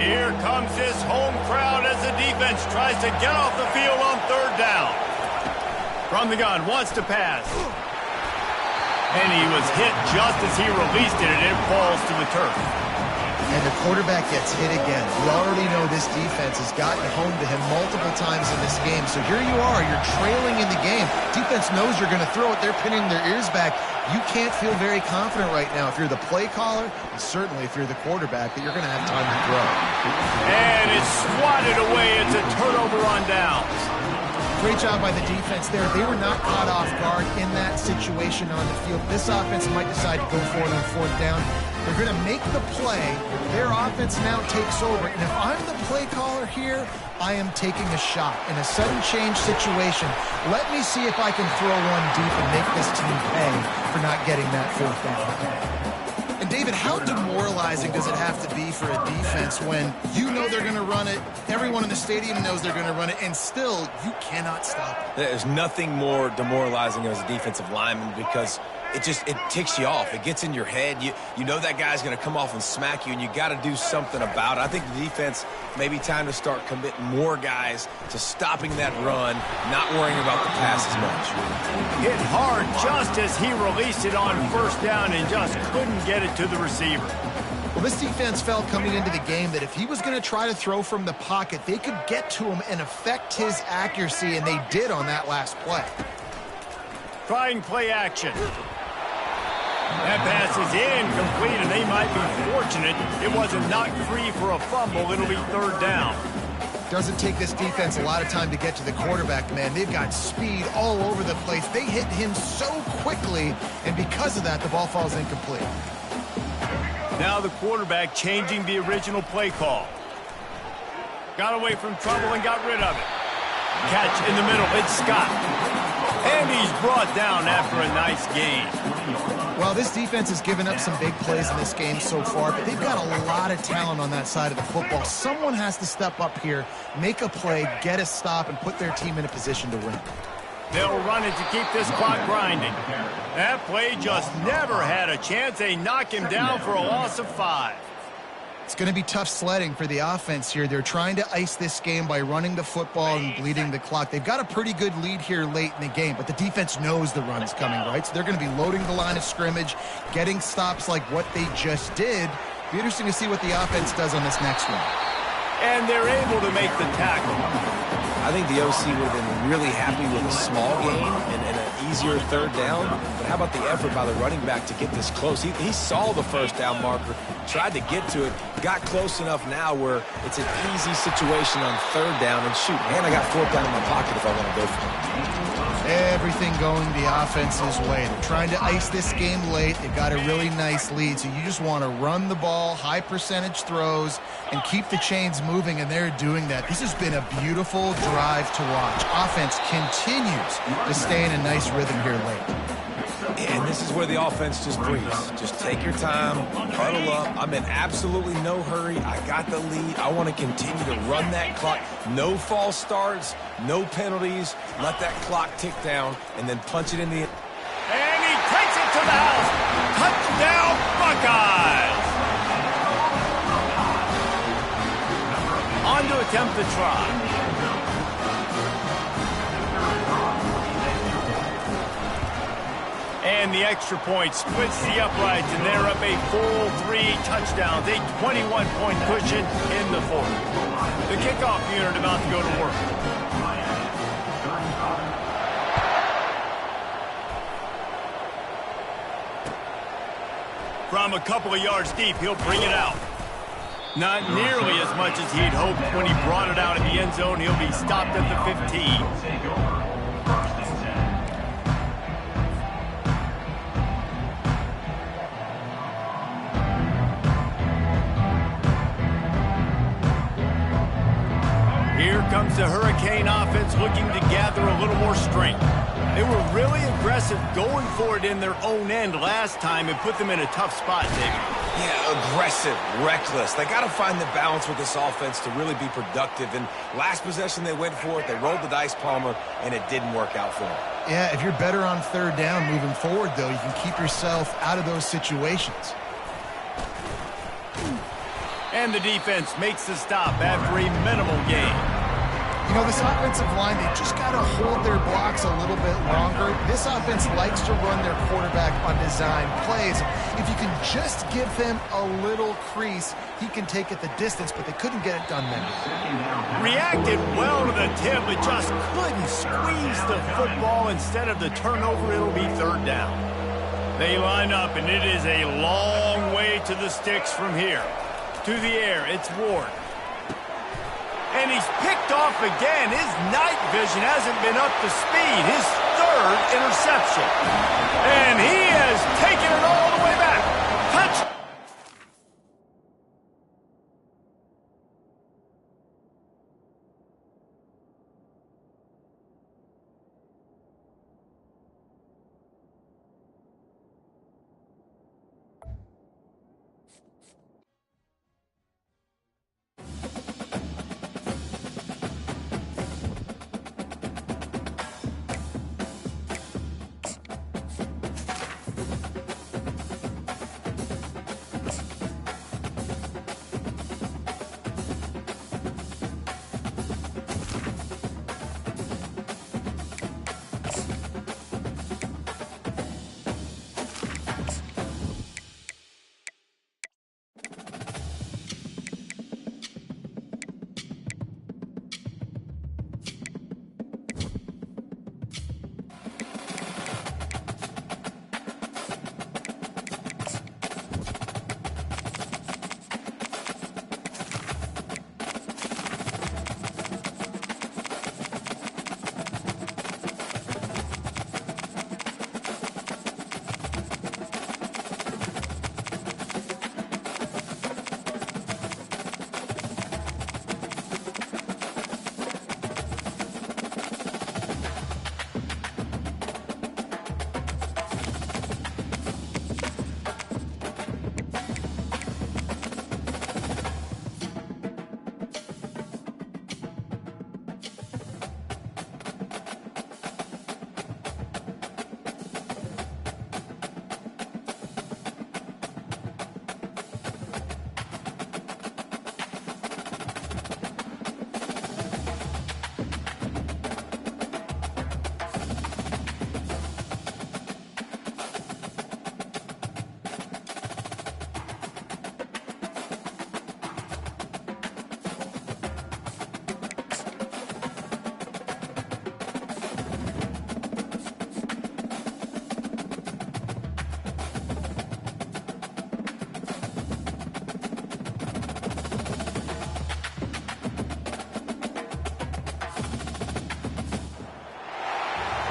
Here comes this home crowd as the defense tries to get off the field on third down. From the gun, wants to pass. And he was hit just as he released it, and it falls to the turf. And the quarterback gets hit again. You already know this defense has gotten home to him multiple times in this game. So here you are, you're trailing in the game. Defense knows you're going to throw it. They're pinning their ears back. You can't feel very confident right now if you're the play caller, and certainly if you're the quarterback, that you're going to have time to throw. And it's swatted away. It's a turnover on downs. Great job by the defense there. They were not caught off guard in that situation on the field. This offense might decide to go for it on fourth down. They're going to make the play. Their offense now takes over. And if I'm the play caller here, I am taking a shot. In a sudden change situation, let me see if I can throw one deep and make this team pay for not getting that fourth down. And David, how demoralizing does it have to be for a defense when you know they're going to run it, everyone in the stadium knows they're going to run it, and still you cannot stop it? There's nothing more demoralizing as a defensive lineman because it ticks you off. It gets in your head. You know that guy's going to come off and smack you, and you got to do something about it. I think the defense may be time to start committing more guys to stopping that run, not worrying about the pass as much. Hit hard just as he released it on first down and just couldn't get it to the receiver. Well, this defense felt coming into the game that if he was going to try to throw from the pocket, they could get to him and affect his accuracy, and they did on that last play. Trying play action. That pass is incomplete, and they might be fortunate it wasn't knocked free for a fumble. It'll be third down. Doesn't take this defense a lot of time to get to the quarterback, man. They've got speed all over the place. They hit him so quickly, and because of that, the ball falls incomplete. Now the quarterback changing the original play call. Got away from trouble and got rid of it. Catch in the middle. It's Scott. And he's brought down after a nice gain. Well, this defense has given up some big plays in this game so far, but they've got a lot of talent on that side of the football. Someone has to step up here, make a play, get a stop, and put their team in a position to win. They'll run it to keep this clock grinding. That play just never had a chance. They knock him down for a loss of 5. It's going to be tough sledding for the offense here. They're trying to ice this game by running the football and bleeding the clock. They've got a pretty good lead here late in the game, but the defense knows the run's coming, right? So they're going to be loading the line of scrimmage, getting stops like what they just did. Be interesting to see what the offense does on this next one. And they're able to make the tackle. I think the OC would have been really happy with a small gain and an easier third down. But how about the effort by the running back to get this close? He saw the first down marker, tried to get to it, got close enough now where it's an easy situation on third down. And shoot, man, I got fourth down in my pocket if I want to go for it. Everything going the offense's way. They're trying to ice this game late. They've got a really nice lead, so you just want to run the ball, high percentage throws, and keep the chains moving, and they're doing that. This has been a beautiful drive to watch. Offense continues to stay in a nice rhythm here late. And this is where the offense just breathes. Just take your time, huddle up. I'm in absolutely no hurry. I got the lead. I want to continue to run that clock. No false starts, no penalties. Let that clock tick down and then punch it in the... And he takes it to the house. Touchdown, Buckeyes. On to attempt the try. And the extra point splits the uprights, and they're up a full 3 touchdowns, a 21-point cushion in the fourth. The kickoff unit about to go to work. From a couple of yards deep, he'll bring it out. Not nearly as much as he'd hoped when he brought it out in the end zone. He'll be stopped at the 15. Here comes the Hurricane offense looking to gather a little more strength. They were really aggressive going for it in their own end last time and put them in a tough spot, David. Yeah, aggressive, reckless. They got to find the balance with this offense to really be productive. And last possession, they went for it. They rolled the dice, Palmer, and it didn't work out for them. Yeah, if you're better on third down moving forward, though, you can keep yourself out of those situations. And the defense makes the stop after a minimal gain. You know, this offensive line, they just got to hold their blocks a little bit longer. This offense likes to run their quarterback on design plays. If you can just give him a little crease, he can take it the distance, but they couldn't get it done then. Reacted well to the tip, but just couldn't squeeze the football. Instead of the turnover, it'll be third down. They line up, and it is a long way to the sticks from here. To the air, it's Ward. And he's picked off again. His night vision hasn't been up to speed. His third interception. And he has taken it all the way back. Touchdown.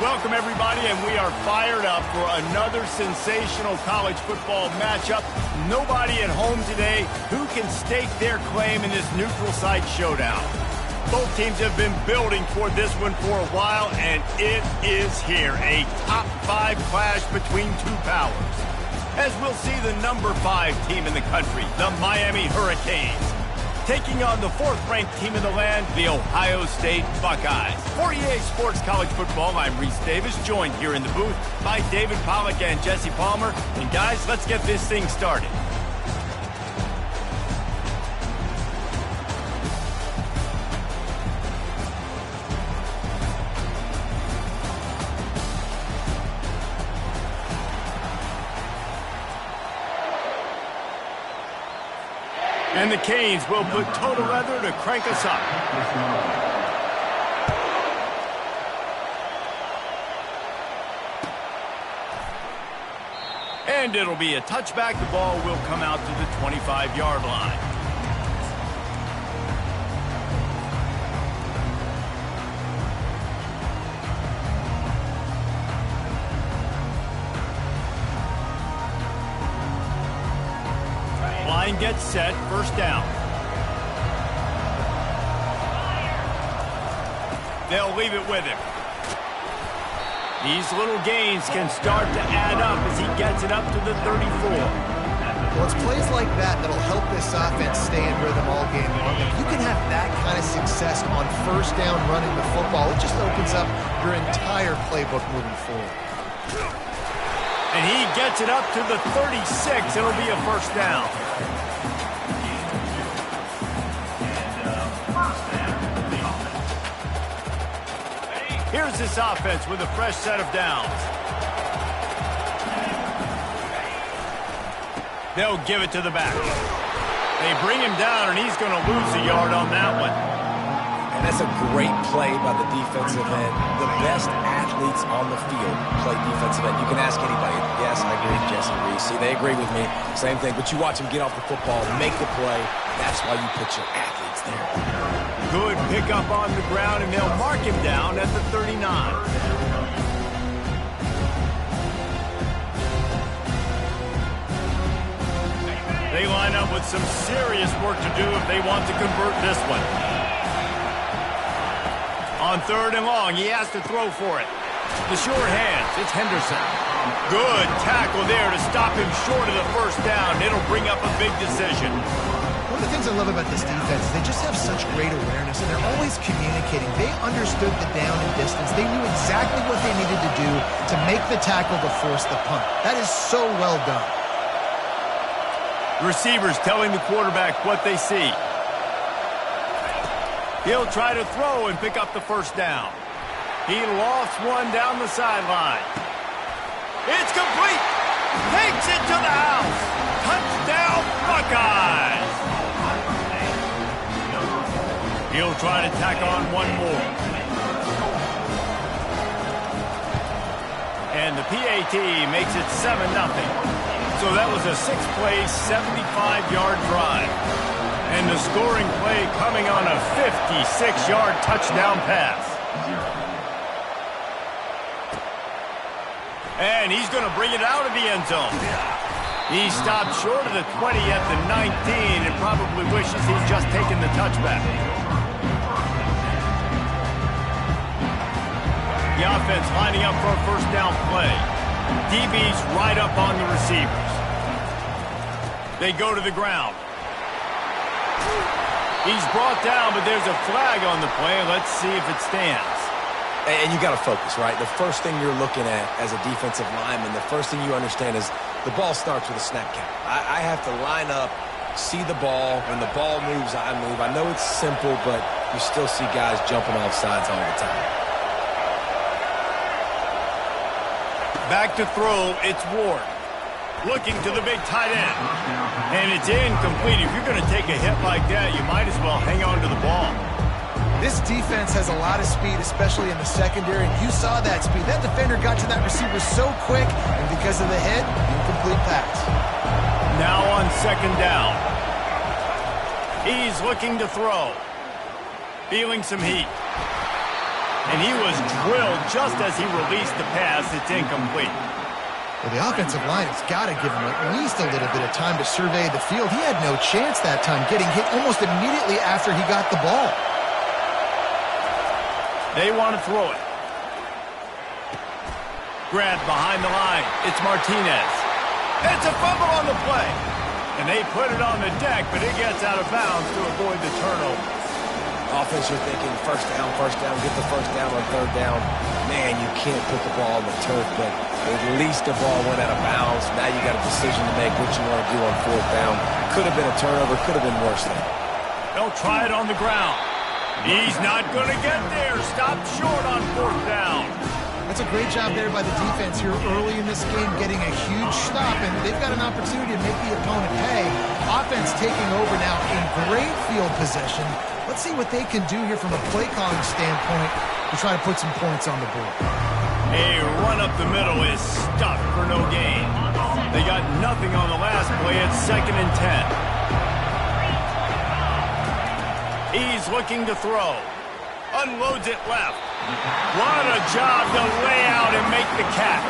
Welcome, everybody, and we are fired up for another sensational college football matchup. Nobody at home today who can stake their claim in this neutral site showdown. Both teams have been building toward this one for a while, and it is here, a top 5 clash between two powers. As we'll see the number 5 team in the country, the Miami Hurricanes, taking on the 4th-ranked team in the land, the Ohio State Buckeyes. For EA Sports College Football, I'm Reese Davis, joined here in the booth by David Pollack and Jesse Palmer. And guys, let's get this thing started. And the Canes will put total leather to crank us up. And it'll be a touchback. The ball will come out to the 25-yard line. Line gets set, first down. They'll leave it with him. These little gains can start to add up as he gets it up to the 34. Well, it's plays like that that'll help this offense stay in rhythm all game long. If you can have that kind of success on first down running the football, it just opens up your entire playbook moving forward. And he gets it up to the 36. It'll be a first down. Here's this offense with a fresh set of downs. They'll give it to the back. They bring him down, and he's going to lose a yard on that one. And that's a great play by the defensive end. The best athletes on the field play defensive end. You can ask anybody. Yes, I agree with Jesse Reese. See, they agree with me. Same thing. But you watch them get off the football, make the play. That's why you put your athletes there. Good pickup on the ground, and they'll mark him down at the 39. They line up with some serious work to do if they want to convert this one. On 3rd and long, he has to throw for it. The short hands, it's Henderson. Good tackle there to stop him short of the first down. It'll bring up a big decision. One of the things I love about this defense is they just have such great awareness, and they're always communicating. They understood the down and distance. They knew exactly what they needed to do to make the tackle to force the punt. That is so well done. Receivers telling the quarterback what they see. He'll try to throw and pick up the first down. He lofts one down the sideline. It's complete. Takes it to the house. Touchdown, Buckeyes. He'll try to tack on one more. And the PAT makes it 7-0. So that was a 6-play, 75-yard drive. And the scoring play coming on a 56-yard touchdown pass. And he's going to bring it out of the end zone. He stopped short of the 20 at the 19 and probably wishes he'd just taken the touchback. The offense lining up for a first down play. DB's right up on the receivers. They go to the ground. He's brought down, but there's a flag on the play. Let's see if it stands. And you got to focus, right? The first thing you're looking at as a defensive lineman, the first thing you understand is the ball starts with a snap count. I have to line up, see the ball. When the ball moves, I move. I know it's simple, but you still see guys jumping off sides all the time. Back to throw, it's Ward. Looking to the big tight end. And it's incomplete. If you're going to take a hit like that, you might as well hang on to the ball. This defense has a lot of speed, especially in the secondary, and you saw that speed. That defender got to that receiver so quick, and because of the hit, incomplete pass. Now on 2nd down. He's looking to throw. Feeling some heat. And he was drilled just as he released the pass. It's incomplete. Well, the offensive line has got to give him at least a little bit of time to survey the field. He had no chance that time, getting hit almost immediately after he got the ball. They want to throw it. Grabbed behind the line. It's Martinez. It's a fumble on the play. And they put it on the deck, but it gets out of bounds to avoid the turnover. Offense, you're thinking first down, get the first down on 3rd down. Man, you can't put the ball on the turf, but at least the ball went out of bounds. Now you got a decision to make what you want to do on 4th down. Could have been a turnover, could have been worse than. They'll try it on the ground. He's not going to get there. Stopped short on 4th down. That's a great job there by the defense here early in this game, getting a huge stop, and they've got an opportunity to make the opponent pay. Offense taking over now in great field possession. Let's see what they can do here from a play calling standpoint to try to put some points on the board. A run up the middle is stuffed for no gain. They got nothing on the last play. It's 2nd and 10. He's looking to throw. Unloads it left. What a job to lay out and make the catch.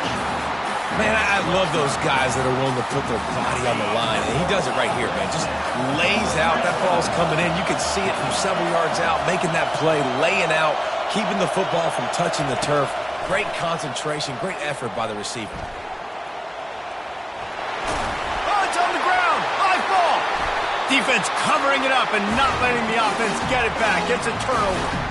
Man, I love those guys that are willing to put their body on the line. And he does it right here, man. Just lays out. That ball's coming in. You can see it from several yards out, making that play, laying out, keeping the football from touching the turf. Great concentration, great effort by the receiver. Oh, it's on the ground. High ball. Defense covering it up and not letting the offense get it back. It's a turnover.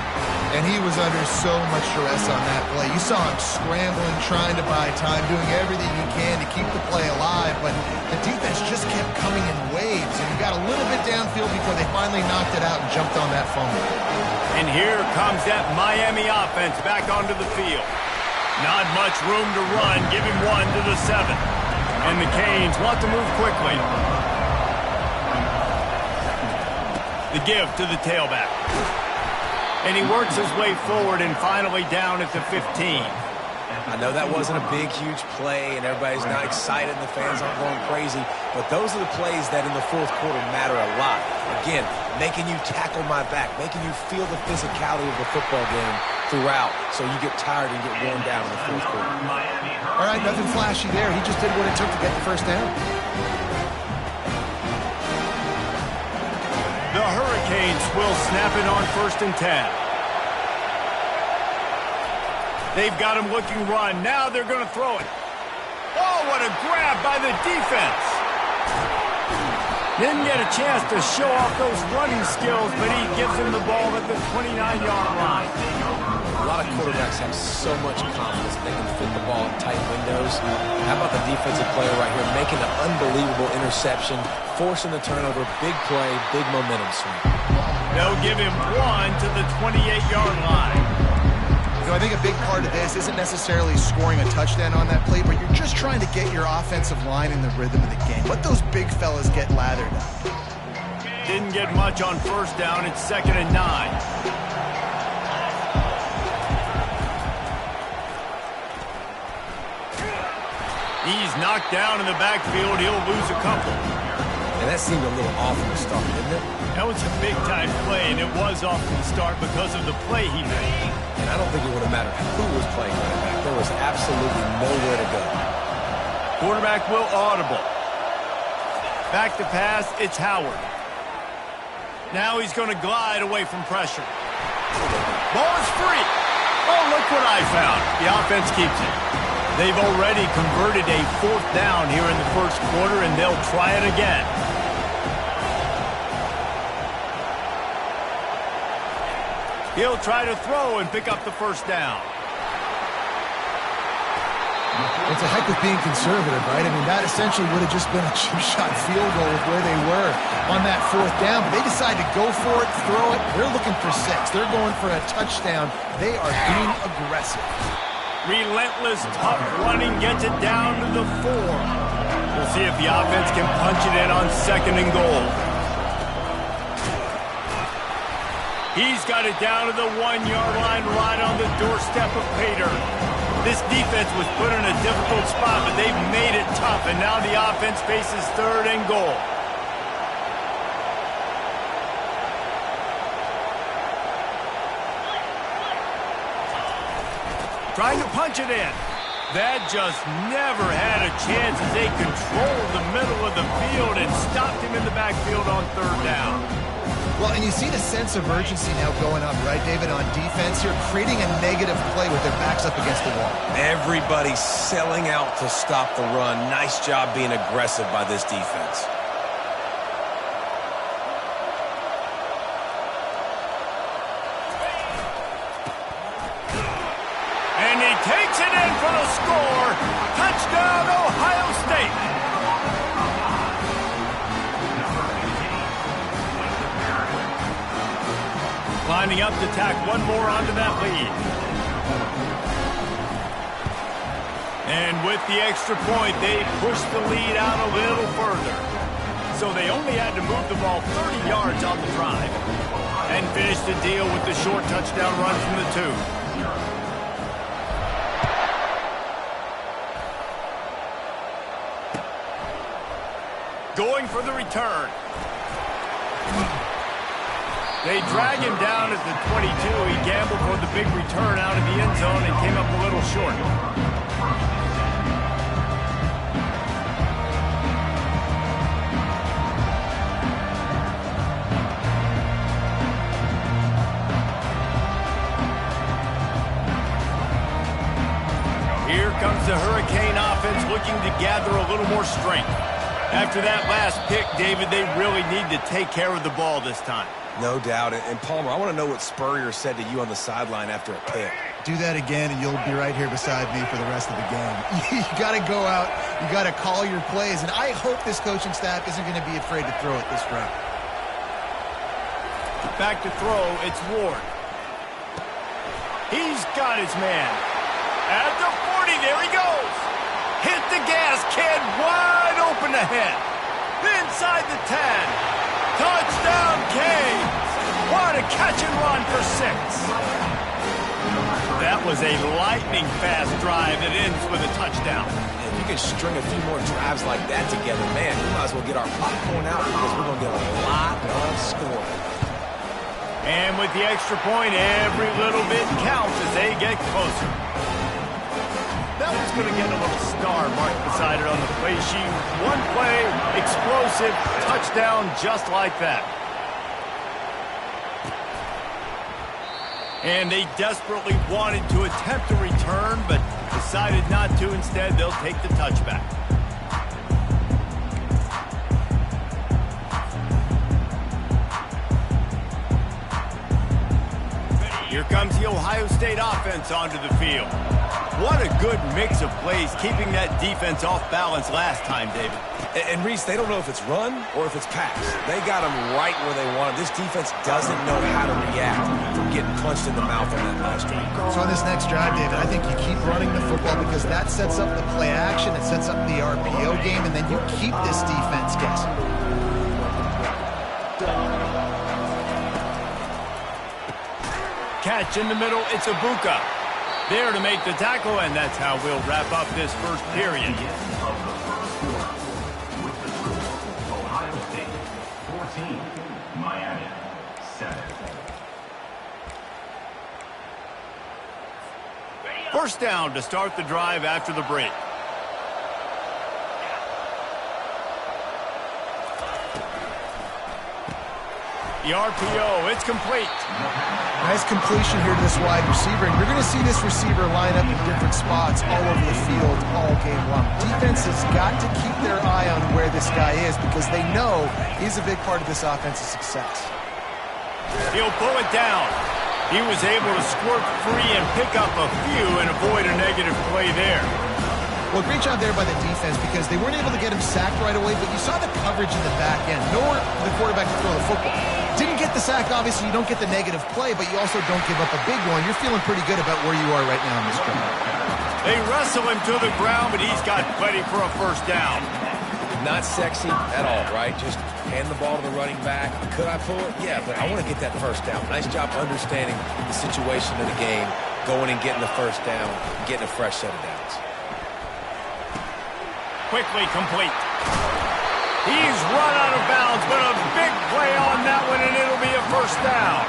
And And he was under so much duress on that play. You saw him scrambling, trying to buy time, doing everything he can to keep the play alive, but the defense just kept coming in waves, and he got a little bit downfield before they finally knocked it out and jumped on that fumble. And here comes that Miami offense back onto the field. Not much room to run, give him 1 to the 7. And the Canes want to move quickly. The give to the tailback. And he works his way forward and finally down at the 15. I know that wasn't a big, huge play, and everybody's not excited, and the fans aren't going crazy, but those are the plays that in the fourth quarter matter a lot. Again, making you tackle my back, making you feel the physicality of the football game throughout, so you get tired and get worn down in the fourth quarter. All right, nothing flashy there. He just did what it took to get the first down. The Hurricanes will snap it on 1st and 10. They've got him looking run. Now they're going to throw it. Oh, what a grab by the defense. Didn't get a chance to show off those running skills, but he gives him the ball at the 29-yard line. A lot of quarterbacks have so much confidence that they can fit the ball in tight windows. How about the defensive player right here making an unbelievable interception, forcing the turnover, big play, big momentum swing. They'll give him 1 to the 28-yard line. You know, I think a big part of this isn't necessarily scoring a touchdown on that play, but you're just trying to get your offensive line in the rhythm of the game. Let those big fellas get lathered up. Didn't get much on 1st down. It's 2nd and 9. He's knocked down in the backfield. He'll lose a couple. And that seemed a little off from the start, didn't it? That was a big-time play, and it was off from the start because of the play he made. And I don't think it would have mattered who was playing running back. There was absolutely nowhere to go. Quarterback will audible. Back to pass, it's Howard. Now he's going to glide away from pressure. Ball is free. Oh, look what I found. The offense keeps it. They've already converted a 4th down here in the first quarter, and they'll try it again. He'll try to throw and pick up the 1st down. It's a heck of being conservative, right? I mean, that essentially would have just been a chip-shot field goal with where they were on that 4th down. But they decided to go for it, throw it. They're looking for 6. They're going for a touchdown. They are being aggressive. Relentless, tough running gets it down to the 4. We'll see if the offense can punch it in on 2nd and goal. He's got it down to the 1-yard line right on the doorstep of Pater. This defense was put in a difficult spot, but they've made it tough, and now the offense faces 3rd and goal. Trying to punch it in. That just never had a chance as they controlled the middle of the field and stopped him in the backfield on 3rd down. Well, and you see the sense of urgency now going up, right, David, on defense here, creating a negative play with their backs up against the wall. Everybody's selling out to stop the run. Nice job being aggressive by this defense. And he takes it in for the score. Touchdown, Ohio State. Lining up to tack one more onto that lead. And with the extra point, they pushed the lead out a little further. So they only had to move the ball 30 yards on the drive and finish the deal with the short touchdown run from the 2. Going for the return. They drag him down at the 22. He gambled for the big return out of the end zone and came up a little short. Here comes the Hurricane offense looking to gather a little more strength. After that last pick, David, they really need to take care of the ball this time. No doubt. And Palmer, I want to know what Spurrier said to you on the sideline after a pick. Do that again, and you'll be right here beside me for the rest of the game. You got to go out. You got to call your plays, and I hope this coaching staff isn't going to be afraid to throw it this route. Back to throw, it's Ward. He's got his man. At the 40, there he goes. Hit the gas, kid, wide open ahead. Inside the 10. Touchdown, Canes. What a catch and run for 6. That was a lightning-fast drive that ends with a touchdown. If you can string a few more drives like that together, man, we might as well get our popcorn out because we're going to get a lot of scoring. And with the extra point, every little bit counts as they get closer. That was going to get a little star marked beside it on the play sheet. One play, explosive, touchdown just like that. And they desperately wanted to attempt a return, but decided not to. Instead, they'll take the touchback. Here comes the Ohio State offense onto the field. What a good mix of plays, keeping that defense off balance last time, David. And Reese, they don't know if it's run or if it's pass. They got them right where they want them. This defense doesn't know how to react from getting punched in the mouth on that last drive. So on this next drive, David, I think you keep running the football because that sets up the play action, it sets up the RPO game, and then you keep this defense guessing. Catch in the middle, it's Ibuka. There to make the tackle, and that's how we'll wrap up this first period. Of the first quarter, with the score, Ohio State 14, Miami 7. First down to start the drive after the break. The RPO, it's complete. Nice completion here to this wide receiver, and you're going to see this receiver line up in different spots all over the field all game long. Defense has got to keep their eye on where this guy is because they know he's a big part of this offense's success. He'll pull it down. He was able to squirt free and pick up a few and avoid a negative play there. Well, great job there by the defense because they weren't able to get him sacked right away, but you saw the coverage in the back end. Nowhere for the quarterback to throw the football. Didn't get the sack, obviously. You don't get the negative play, but you also don't give up a big one. You're feeling pretty good about where you are right now in this game. They wrestle him to the ground, but he's got plenty for a first down. Not sexy at all, right? Just hand the ball to the running back. Could I pull it? Yeah, but I want to get that first down. Nice job understanding the situation of the game, going and getting the first down, getting a fresh set of downs. Quickly complete. He's run out of bounds, but a big play on that one, and it'll be a first down.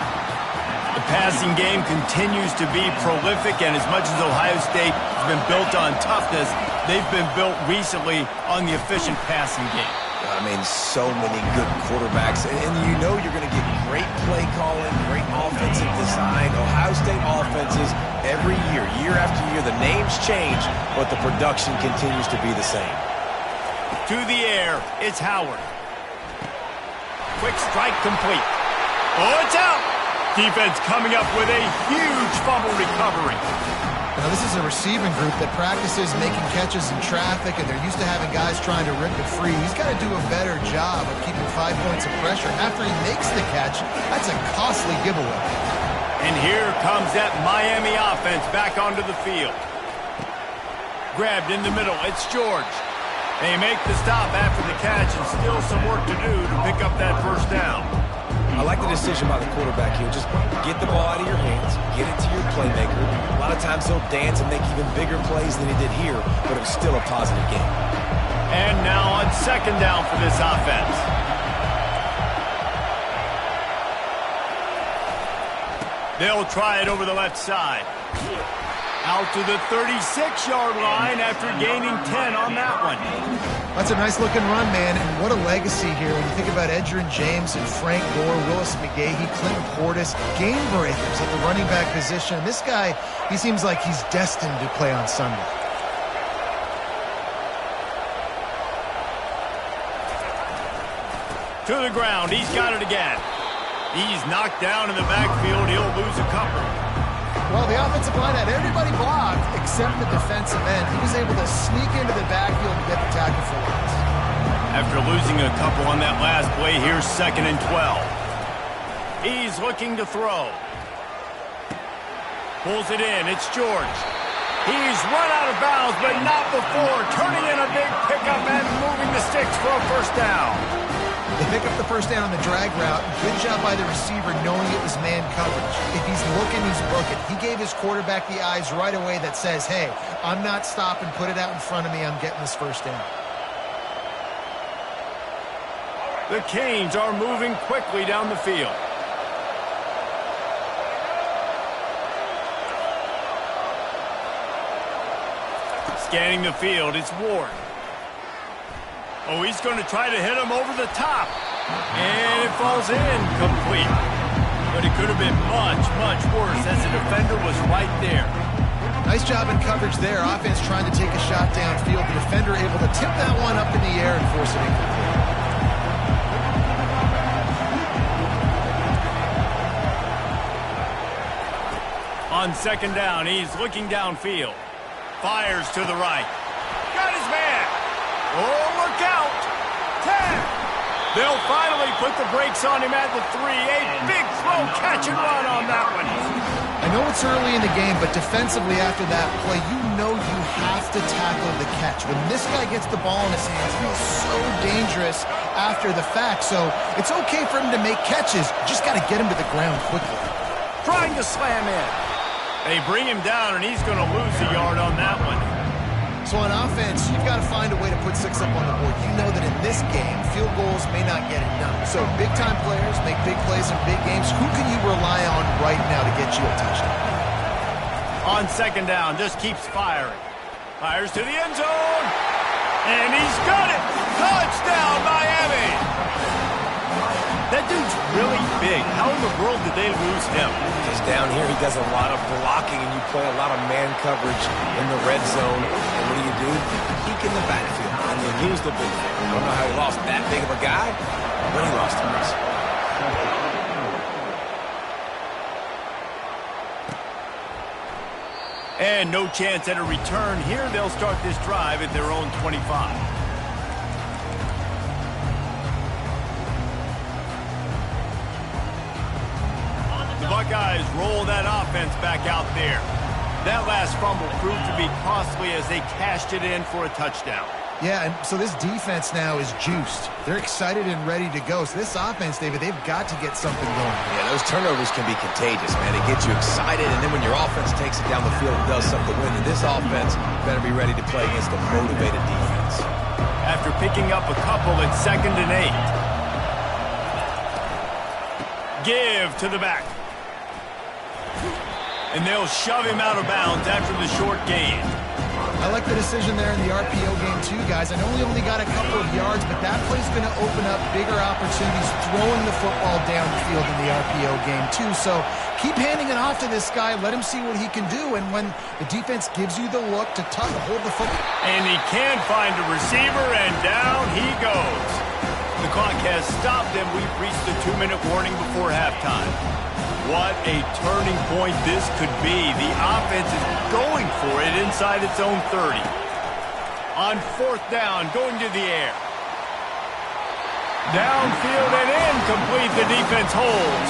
The passing game continues to be prolific, and as much as Ohio State has been built on toughness, they've been built recently on the efficient passing game. I mean, so many good quarterbacks, and you know you're going to get great play calling, great offensive design. Ohio State offenses every year, year after year, the names change, but the production continues to be the same. To the air, it's Howard. Quick strike complete. Oh, it's out! Defense coming up with a huge fumble recovery. Now, this is a receiving group that practices making catches in traffic, and they're used to having guys trying to rip it free. He's got to do a better job of keeping 5 points of pressure. After he makes the catch, that's a costly giveaway. And here comes that Miami offense back onto the field. Grabbed in the middle, it's George. They make the stop after the catch, and still some work to do to pick up that first down. I like the decision by the quarterback here. Just get the ball out of your hands, get it to your playmaker. A lot of times he'll dance and make even bigger plays than he did here, but it was still a positive game. And now on second down for this offense. They'll try it over the left side. Out to the 36-yard line after gaining 10 on that one. That's a nice-looking run, man, and what a legacy here when you think about Edgerrin James and Frank Gore, Willis McGahee, Clinton Portis, game breakers at the running back position. This guy, he seems like he's destined to play on Sunday. To the ground, he's got it again. He's knocked down in the backfield. He'll lose a couple. Well, the offensive line had everybody blocked except the defensive end. He was able to sneak into the backfield and get the tackle for loss. After losing a couple on that last play, here's 2nd and 12. He's looking to throw. Pulls it in. It's George. He's run out of bounds, but not before turning in a big pickup and moving the sticks for a first down. They pick up the first down on the drag route. Good job by the receiver knowing it was man coverage. If he's looking, he's looking. He gave his quarterback the eyes right away that says, hey, I'm not stopping. Put it out in front of me. I'm getting this first down. The Canes are moving quickly down the field. Scanning the field, it's Ward. Oh, he's going to try to hit him over the top. And it falls in complete. But it could have been much, much worse as the defender was right there. Nice job in coverage there. Offense trying to take a shot downfield. The defender able to tip that one up in the air and force it incomplete. On 2nd down, he's looking downfield. Fires to the right. Got his man. Oh, look out. 10. They'll finally put the brakes on him at the 3. A big throw, catch and run on that one. I know it's early in the game, but defensively after that play, you know you have to tackle the catch. When this guy gets the ball in his hands, he feels so dangerous after the fact. So it's okay for him to make catches. Just got to get him to the ground quickly. Trying to slam in. They bring him down, and he's going to lose a yard on that one. So on offense, you've got to find a way to put 6 up on the board. You know that in this game, field goals may not get it done. So big-time players make big plays in big games. Who can you rely on right now to get you a touchdown? On 2nd down, just keeps firing. Fires to the end zone. And he's got it. Touchdown, Miami. That dude's really big. How in the world did they lose him? Just down here, he does a lot of blocking, and you play a lot of man coverage in the red zone. And what do? Peek in the backfield, and you lose the big thing. I don't know how he lost that big of a guy, but he lost him. And no chance at a return here. They'll start this drive at their own 25. The Buckeyes roll that offense back out there. That last fumble proved to be costly as they cashed it in for a touchdown. Yeah, and so this defense now is juiced. They're excited and ready to go. So this offense, David, they've got to get something going. Yeah, those turnovers can be contagious, man. They get you excited, and then when your offense takes it down the field and does something to win, and this offense better be ready to play against a motivated defense. After picking up a couple at 2nd and 8. Give to the back. And they'll shove him out of bounds after the short gain. I like the decision there in the RPO game too, guys. I know he only got a couple of yards, but that play's going to open up bigger opportunities throwing the football downfield in the RPO game too. So keep handing it off to this guy. Let him see what he can do. And when the defense gives you the look to hold the football. And he can find a receiver, and down he goes. The clock has stopped, and we've reached the 2-minute warning before halftime. What a turning point this could be. The offense is going for it inside its own 30. On 4th down, going to the air. Downfield and incomplete. The defense holds.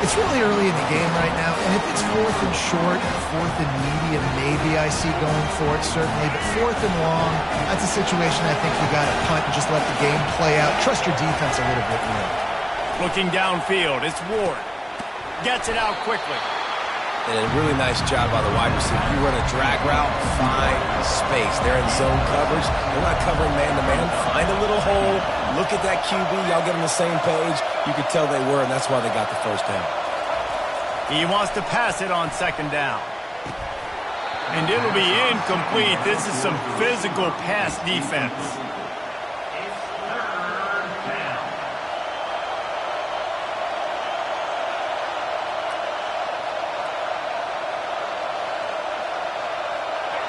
It's really early in the game right now, and if it's 4th and short, 4th and medium, maybe I see going for it, certainly. But 4th and long, that's a situation I think you got to punt and just let the game play out. Trust your defense a little bit more. Looking downfield, it's Ward. Gets it out quickly. And a really nice job by the wide receiver. You run a drag route, find space. They're in zone coverage. They're not covering man-to-man. Find a little hole. Look at that QB. Y'all get on the same page. You could tell they were, and that's why they got the first down. He wants to pass it on 2nd down. And it'll be incomplete. This is some physical pass defense.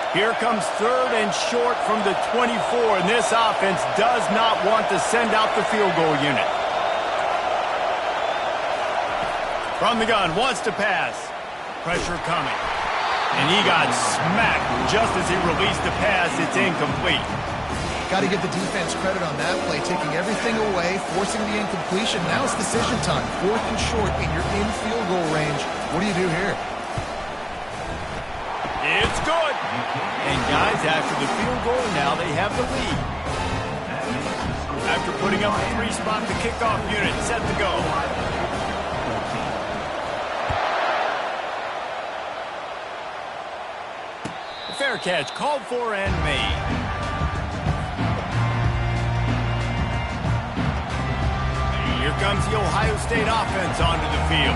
Here comes 3rd and short from the 24, and this offense does not want to send out the field goal unit. From the gun, wants to pass. Pressure coming. And he got smacked just as he released the pass. It's incomplete. Got to give the defense credit on that play, taking everything away, forcing the incompletion. Now it's decision time. 4th and short, and you're in field goal range. What do you do here? It's good. And guys, after the field goal, now they have the lead. After putting up a 3-spot, the kickoff unit set to go. Fair catch called for and made. Here comes the Ohio State offense onto the field.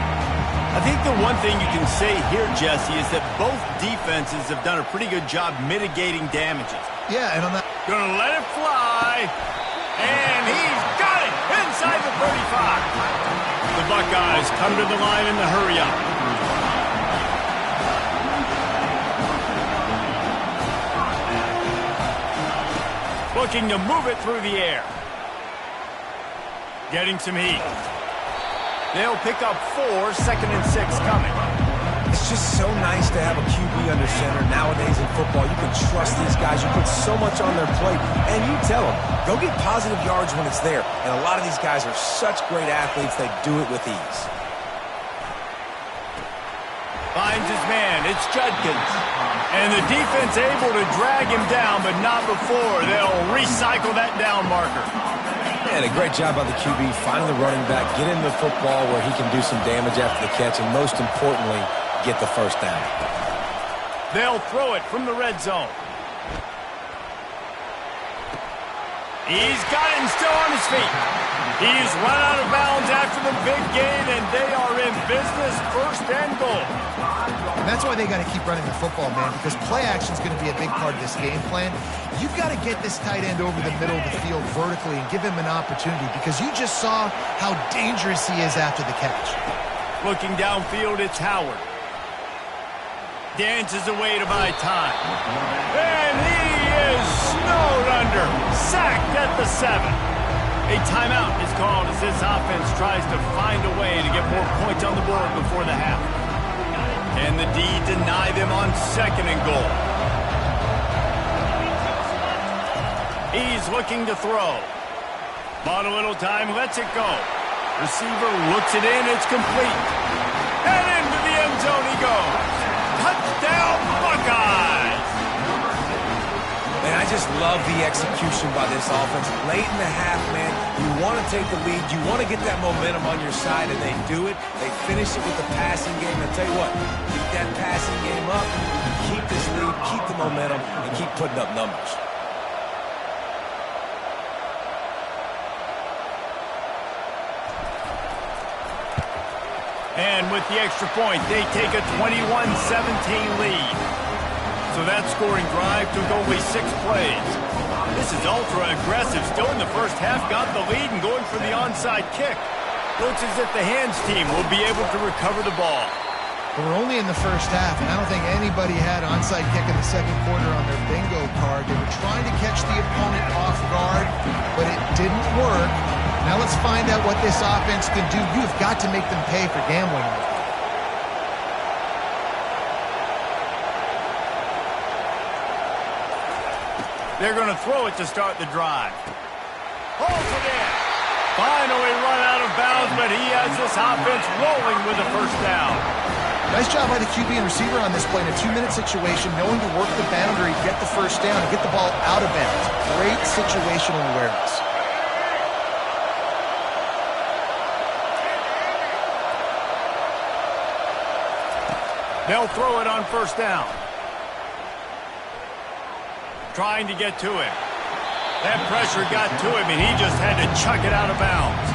I think the one thing you can say here, Jesse, is that both defenses have done a pretty good job mitigating damages. Yeah, and on that... Gonna let it fly. And he's got it inside the 35. The Buckeyes come to the line in the hurry-up. Looking to move it through the air. Getting some heat. They'll pick up 4, 2nd and 6 coming. It's just so nice to have a QB under center. Nowadays in football, you can trust these guys. You put so much on their plate, and you tell them, go get positive yards when it's there. And a lot of these guys are such great athletes, they do it with ease. Finds his man. It's Judkins. And the defense able to drag him down, but not before. They'll recycle that down marker. And a great job by the QB, finding the running back, get into the football where he can do some damage after the catch, and most importantly, get the first down. They'll throw it from the red zone. He's got it and still on his feet. He's run out of bounds after the big gain, and they are in business, 1st and goal. And that's why they got to keep running the football, man, because play action is going to be a big part of this game plan. You've got to get this tight end over the middle of the field vertically and give him an opportunity, because you just saw how dangerous he is after the catch. Looking downfield, it's Howard. Dances away to buy time. And he is snowed under. Sacked at the 7. A timeout is called as this offense tries to find a way to get more points on the board before the half. And the D deny them on 2nd and goal. He's looking to throw. Bought a little time, lets it go. Receiver looks it in, it's complete. And into the end zone he goes. Touchdown, Buckeyes! Man, I just love the execution by this offense. Late in the half, man, you want to take the lead. You want to get that momentum on your side, and they do it. They finish it with the passing game. And I tell you what, keep that passing game up, keep this lead, keep the momentum, and keep putting up numbers. And with the extra point, they take a 21-17 lead. So that scoring drive took only 6 plays. This is ultra-aggressive. Still in the first half, got the lead and going for the onside kick. Looks as if the hands team will be able to recover the ball. But we're only in the first half, and I don't think anybody had onside kick in the 2nd quarter on their bingo card. They were trying to catch the opponent off guard, but it didn't work. Now let's find out what this offense can do. You've got to make them pay for gambling. They're going to throw it to start the drive. Holds it in. Finally run out of bounds, but he has this offense rolling with a 1st down. Nice job by the QB and receiver on this play in a 2-minute situation, knowing to work the boundary, get the 1st down, and get the ball out of bounds. Great situational awareness. They'll throw it on 1st down. Trying to get to him. That pressure got to him, and he just had to chuck it out of bounds.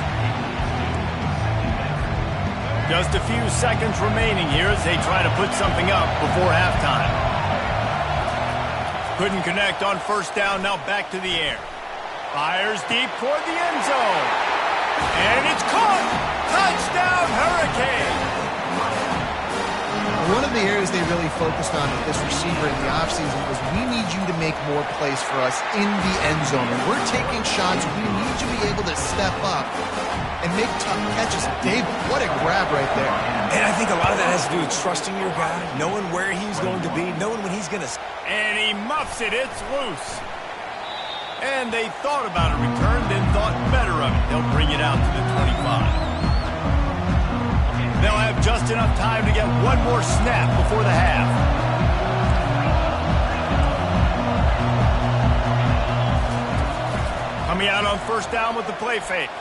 Just a few seconds remaining here as they try to put something up before halftime. Couldn't connect on 1st down, now back to the air. Fires deep toward the end zone. And it's caught! Touchdown, Hurricane! One of the areas they really focused on with this receiver in the offseason was we need you to make more plays for us in the end zone. When we're taking shots, we need you to be able to step up and make tough catches. Dave, what a grab right there. And I think a lot of that has to do with trusting your guy, knowing where he's going to be, knowing when he's going to... And he muffs it. It's loose. And they thought about a return, then thought better of it. They'll bring it out to the 25. They'll have just enough time to get one more snap before the half. Coming out on first down with the play fake.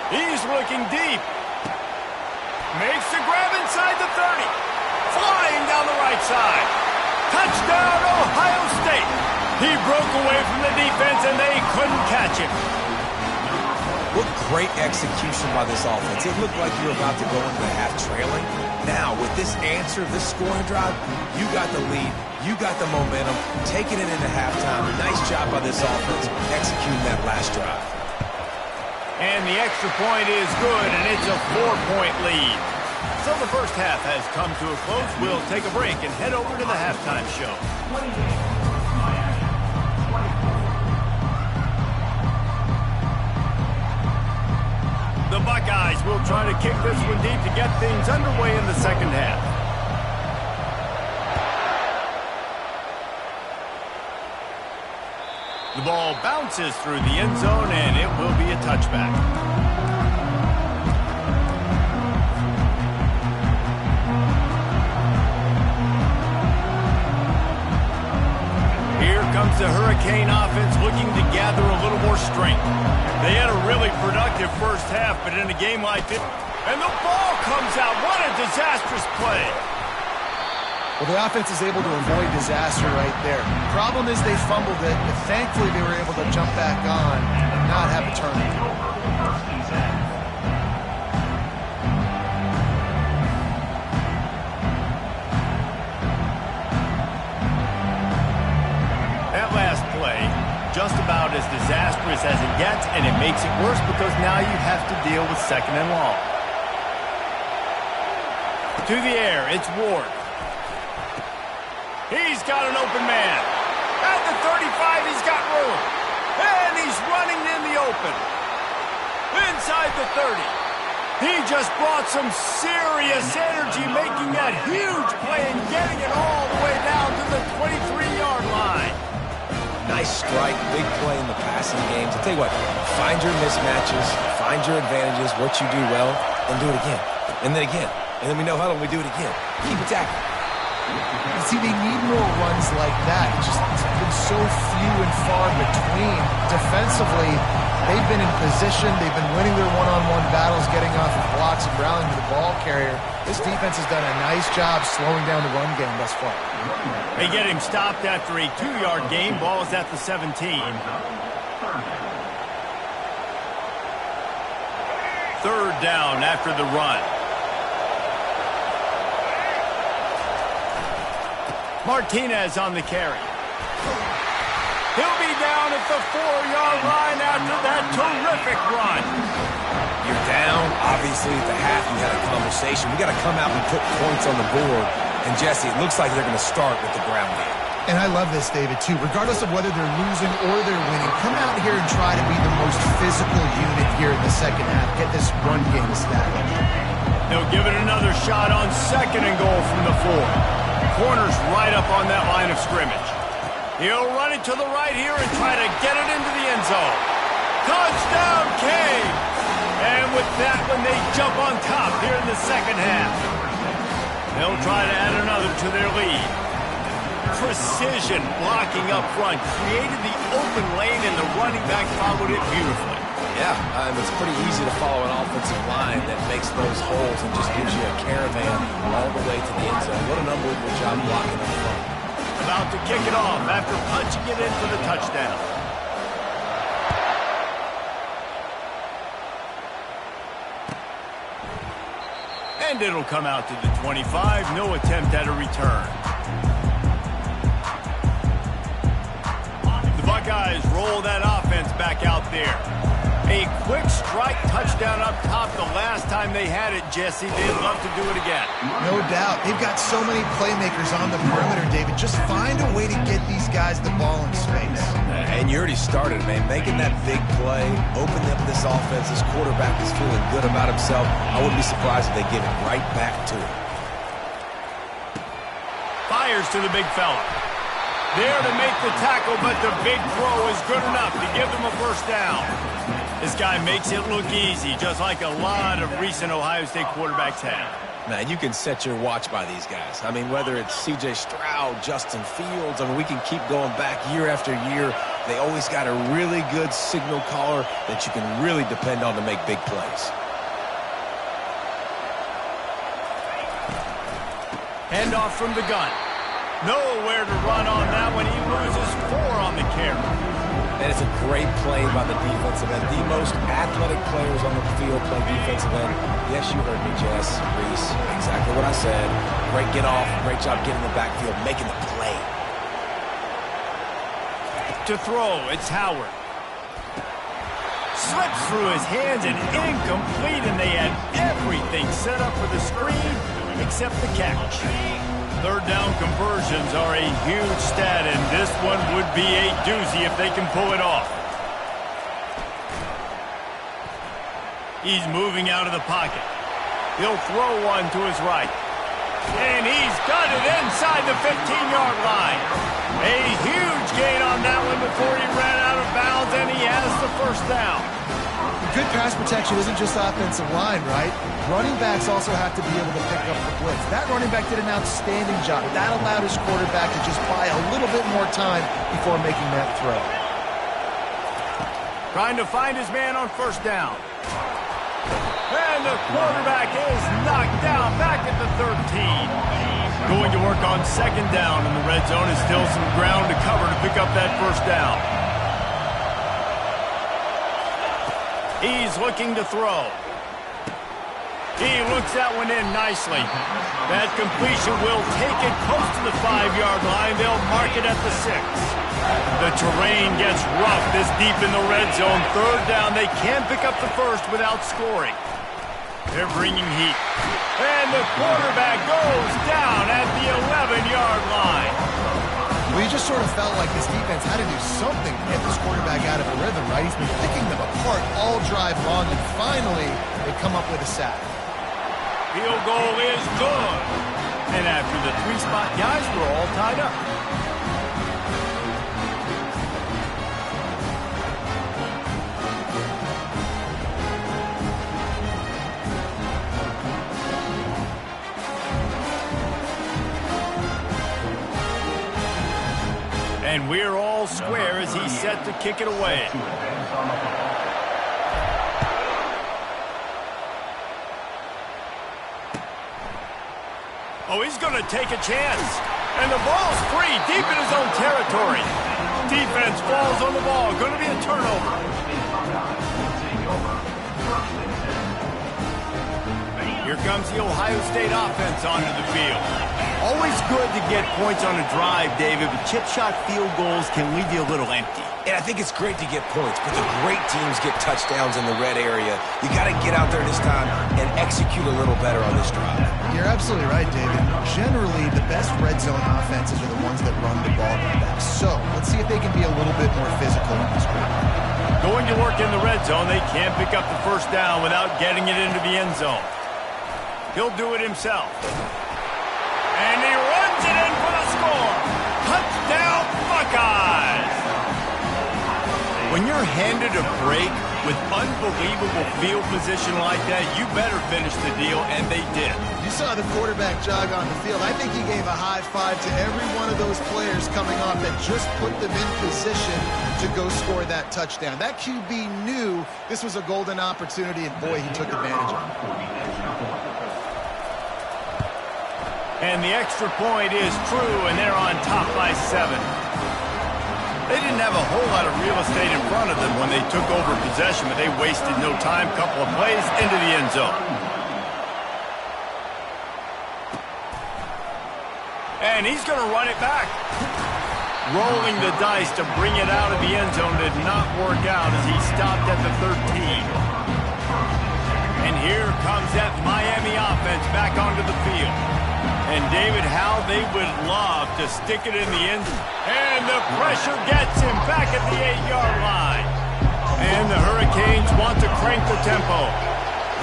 He's looking deep. Makes the grab inside the 30. Flying down the right side. Touchdown, Ohio State. He broke away from the defense, and they couldn't catch him. What great execution by this offense. It looked like you were about to go into the half trailing. Now, with this answer, this scoring drive, you got the lead, you got the momentum, taking it into halftime. Nice job by this offense executing that last drive. And the extra point is good, and it's a 4-point lead. So the first half has come to a close. We'll take a break and head over to the halftime show. The Buckeyes will try to kick this one deep to get things underway in the second half. The ball bounces through the end zone, and it will be a touchback. Here comes the Hurricane offense looking to gather a little more strength. They had a really productive first half, but in a game like this, and the ball comes out. What a disastrous play. Well, the offense is able to avoid disaster right there. Problem is they fumbled it, but thankfully they were able to jump back on and not have a turnover. That last play, just about as disastrous as it gets, and it makes it worse because now you have to deal with second and long. To the air, it's Ward. He's got an open man. At the 35, he's got room. And he's running in the open. Inside the 30. He just brought some serious energy, making that huge play and getting it all the way down to the 23-yard line. Nice strike, big play in the passing games. I'll tell you what, find your mismatches, find your advantages, what you do well, and do it again. And then again. And then we know how do we do it again. Keep attacking. See, they need more runs like that. It's been so few and far between. Defensively, they've been in position. They've been winning their one-on-one battles, getting off of blocks and rallying to the ball carrier. This defense has done a nice job slowing down the run game thus far. They get him stopped after a 2-yard gain. Ball is at the 17. Third down after the run. Martinez on the carry. He'll be down at the 4-yard line after that terrific run. You're down. Obviously, at the half, you had a conversation. We got to come out and put points on the board. And, Jesse, it looks like they're going to start with the ground game. And I love this, David, too. Regardless of whether they're losing or they're winning, come out here and try to be the most physical unit here in the second half. Get this run game established. They'll give it another shot on second and goal from the 4. Corner's right up on that line of scrimmage. He'll run it to the right here and try to get it into the end zone. Touchdown, Cade! And with that one, they jump on top here in the second half. They'll try to add another to their lead. Precision blocking up front created the open lane, and the running back followed it beautifully. Yeah, it's pretty easy to follow an offensive line that makes those holes and just gives you a caravan all the way to the end zone. What an unbelievable job blocking up front. About to kick it off after punching it in for the touchdown. And it'll come out to the 25. No attempt at a return. The Buckeyes roll that offense back out there. A quick strike touchdown up top the last time they had it, Jesse. They'd love to do it again. No doubt. They've got so many playmakers on the perimeter, David. Just find a way to get these guys the ball in space. And you already started, man. Making that big play, opening up this offense. This quarterback is feeling good about himself. I wouldn't be surprised if they give it right back to him. Fires to the big fella. There to make the tackle, but the big throw is good enough to give them a first down. This guy makes it look easy, just like a lot of recent Ohio State quarterbacks have. Man, you can set your watch by these guys. I mean, whether it's C.J. Stroud, Justin Fields, I mean, we can keep going back year after year. They always got a really good signal caller that you can really depend on to make big plays. Handoff from the gun. Nowhere to run on that one. He loses 4 on the carry. And it's a great play by the defensive end. The most athletic players on the field play defensive end. Yes, you heard me, Jess, Reese. Exactly what I said. Great get off. Great job getting in the backfield, making the play. To throw, it's Howard. Slips through his hands and incomplete, and they had everything set up for the screen except the catch. Third down conversions are a huge stat, and this one would be a doozy if they can pull it off. He's moving out of the pocket. He'll throw one to his right. And he's got it inside the 15-yard line. A huge gain on that one before he ran out of bounds, and he has the first down. Good pass protection isn't just offensive line, right? Running backs also have to be able to pick up the blitz. That running back did an outstanding job. That allowed his quarterback to just buy a little bit more time before making that throw. Trying to find his man on first down. And the quarterback is knocked down back at the 13. Going to work on second down in the red zone is still some ground to cover to pick up that first down. He's looking to throw. He looks that one in nicely. That completion will take it close to the 5-yard line. They'll mark it at the 6. The terrain gets rough this deep in the red zone. Third down, they can't pick up the first without scoring. They're bringing heat. And the quarterback goes down at the 11-yard line. Well, you just sort of felt like this defense had to do something to get this quarterback out of a rhythm, right? He's been picking them apart all drive long, and finally they come up with a sack. Field goal is good. And after the 3-spot guys, we're all tied up. And we're all square as he's set to kick it away. Oh, he's going to take a chance. And the ball's free deep in his own territory. Defense falls on the ball. Going to be a turnover. Here comes the Ohio State offense onto the field. Always good to get points on a drive, David, but chip shot field goals can leave you a little empty. And I think it's great to get points, but the great teams get touchdowns in the red area. You got to get out there this time and execute a little better on this drive. You're absolutely right, David. Generally, the best red zone offenses are the ones that run the ball the best. So let's see if they can be a little bit more physical in this group. Going to work in the red zone, they can't pick up the first down without getting it into the end zone. He'll do it himself. And he runs it in for the score. Touchdown, Buckeyes! When you're handed a break with unbelievable field position like that, you better finish the deal, and they did. You saw the quarterback jog on the field. I think he gave a high five to every one of those players coming off that just put them in position to go score that touchdown. That QB knew this was a golden opportunity, and boy, he took advantage of it. And the extra point is true, and they're on top by 7. They didn't have a whole lot of real estate in front of them when they took over possession, but they wasted no time. Couple of plays into the end zone. And he's going to run it back. Rolling the dice to bring it out of the end zone did not work out as he stopped at the 13. And here comes that Miami offense back onto the field. And David, how they would love to stick it in the end zone. And the pressure gets him back at the 8-yard line. And the Hurricanes want to crank the tempo.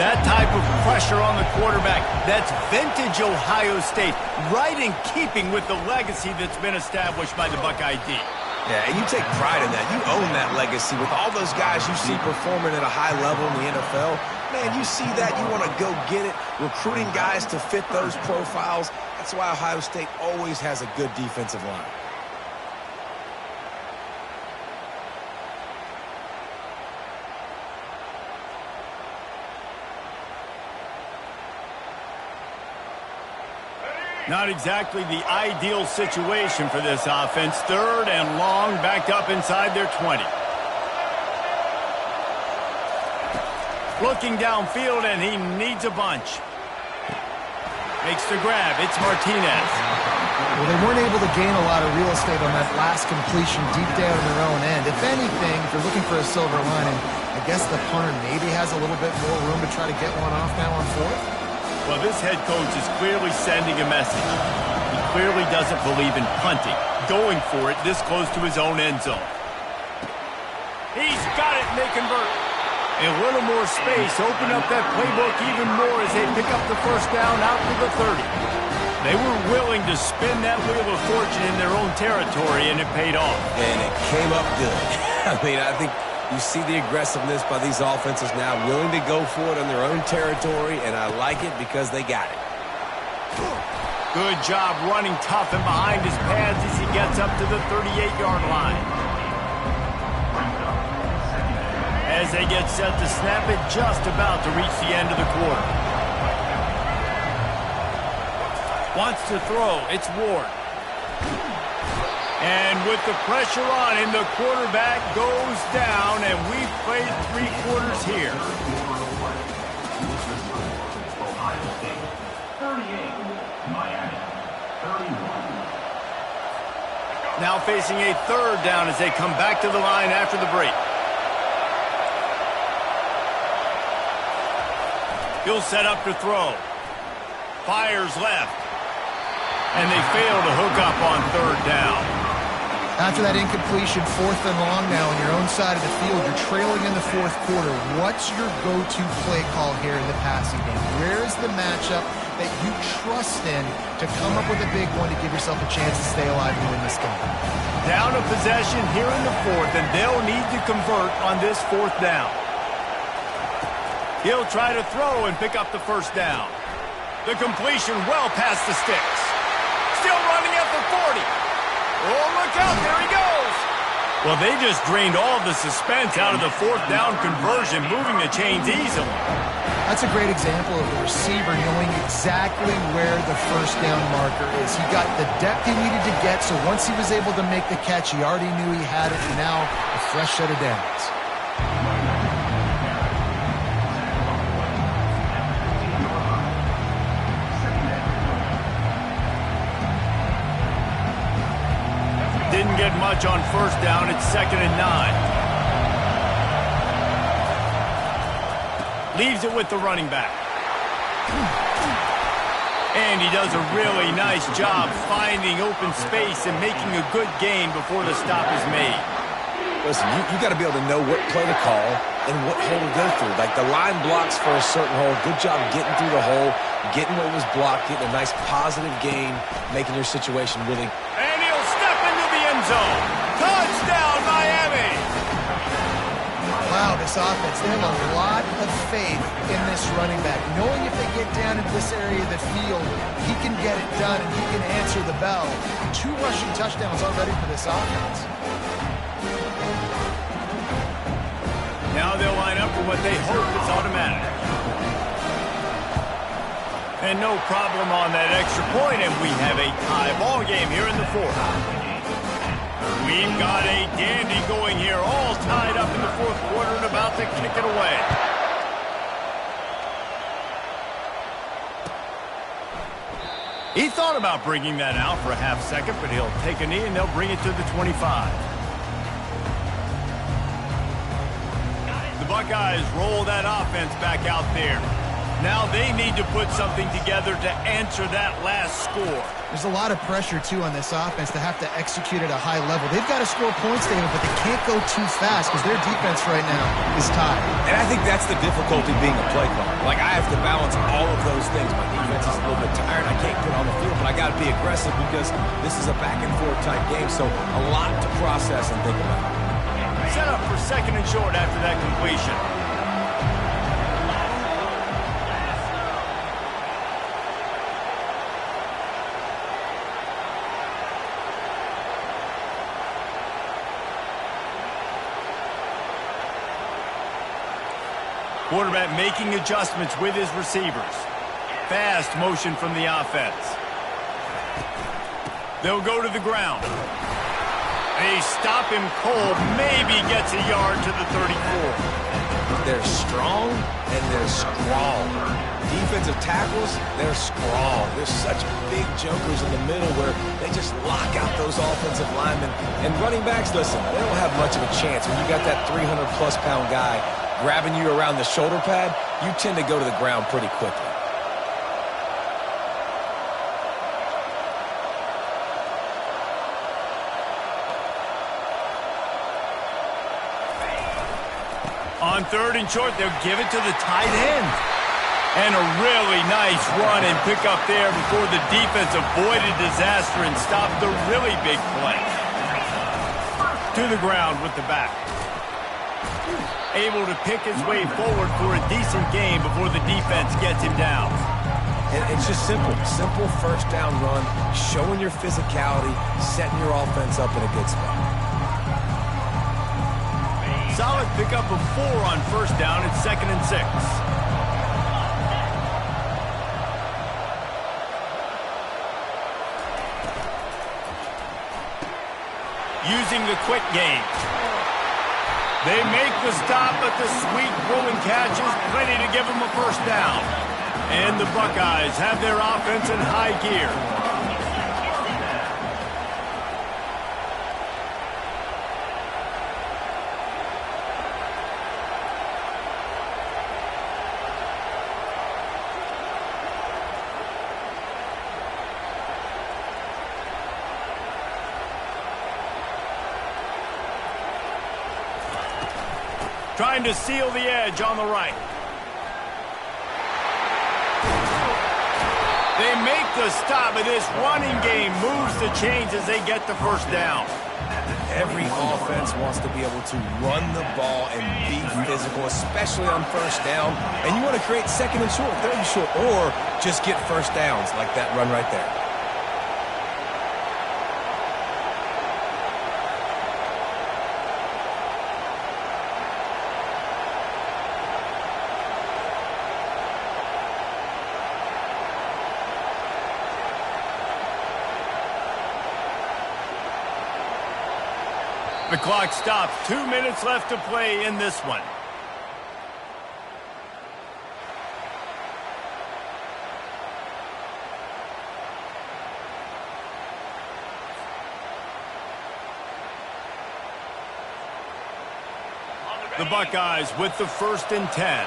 That type of pressure on the quarterback, that's vintage Ohio State, right in keeping with the legacy that's been established by the Buckeye D. Yeah, and you take pride in that. You own that legacy with all those guys you see performing at a high level in the NFL. Man, you see that, you want to go get it, recruiting guys to fit those profiles. That's why Ohio State always has a good defensive line. Not exactly the ideal situation for this offense. 3rd and long, backed up inside their 20. Looking downfield, and he needs a bunch. Makes the grab. It's Martinez. Well, they weren't able to gain a lot of real estate on that last completion deep down in their own end. If anything, if you're looking for a silver lining, I guess the punter maybe has a little bit more room to try to get one off now on 4th. Well, this head coach is clearly sending a message. He clearly doesn't believe in punting, going for it this close to his own end zone. He's got it, and they convert. A little more space, open up that playbook even more as they pick up the first down out to the 30. They were willing to spin that wheel of fortune in their own territory, and it paid off. And it came up good. I mean, I think you see the aggressiveness by these offenses now, willing to go for it on their own territory, and I like it because they got it. Good job running tough and behind his pads as he gets up to the 38-yard line. As they get set to snap it, just about to reach the end of the quarter. Wants to throw. It's Ward. And with the pressure on him, the quarterback goes down, and we've played 3 quarters here. Ohio State 38, Miami 31. Now facing a 3rd down as they come back to the line after the break. He'll set up to throw. Fires left. And they fail to hook up on 3rd down. After that incompletion, 4th and long now on your own side of the field, you're trailing in the 4th quarter. What's your go-to play call here in the passing game? Where's the matchup that you trust in to come up with a big one to give yourself a chance to stay alive and win this game? Down a possession here in the 4th, and they'll need to convert on this 4th down. He'll try to throw and pick up the first down. The completion well past the sticks. Still running at the 40. Oh, look out, there he goes. Well, they just drained all the suspense out of the 4th down conversion, moving the chains easily. That's a great example of the receiver knowing exactly where the first down marker is. He got the depth he needed to get, so once he was able to make the catch, he already knew he had it, and now a fresh set of downs. Didn't get much on first down. It's 2nd and 9. Leaves it with the running back. And he does a really nice job finding open space and making a good gain before the stop is made. Listen, you got to be able to know what play to call and what hole to go through. Like the line blocks for a certain hole. Good job getting through the hole, getting what was blocked, getting a nice positive gain, making your situation really... And he'll step into the end zone. Touchdown, Miami! Wow, this offense, they have a lot of faith in this running back. Knowing if they get down into this area of the field, he can get it done and he can answer the bell. 2 rushing touchdowns already for this offense. Now they'll line up for what they hope is automatic. And no problem on that extra point, and we have a tie ball game here in the 4th. We've got a dandy going here, all tied up in the 4th quarter and about to kick it away. He thought about bringing that out for a half second, but he'll take a knee and they'll bring it to the 25. The Buckeyes roll that offense back out there. Now they need to put something together to answer that last score. There's a lot of pressure, too, on this offense to have to execute at a high level. They've got to score points, David, but they can't go too fast because their defense right now is tied. And I think that's the difficulty being a play caller. Like, I have to balance all of those things. My defense is a little bit tired. I can't get on the field, but I got to be aggressive because this is a back-and-forth type game, so a lot to process and think about. Set up for second and short after that completion. Quarterback making adjustments with his receivers. Fast motion from the offense. They'll go to the ground. They stop him cold, maybe gets a yard to the 34. They're strong and they're strong. Defensive tackles, they're strong. There's such big jokers in the middle where they just lock out those offensive linemen. And running backs, listen, they don't have much of a chance. When you got that 300-plus pound guy grabbing you around the shoulder pad, you tend to go to the ground pretty quickly. On third and short, they'll give it to the tight end. And a really nice run and pick up there before the defense avoided disaster and stopped the really big play. To the ground with the back. Able to pick his way forward for a decent game before the defense gets him down. And it's just simple. Simple first down run, showing your physicality, setting your offense up in a good spot. Solid pickup of 4 on first down at 2nd and 6. Using the quick game. They make the stop, but the sweet Bruin catch is plenty to give them a first down. And the Buckeyes have their offense in high gear. Trying to seal the edge on the right. They make the stop, but this running game moves the chains as they get the first down. Every offense wants to be able to run the ball and be physical, especially on first down. And you want to create second and short, third and short, or just get first downs like that run right there. The clock stops. 2 minutes left to play in this one. The Buckeyes with the 1st and 10.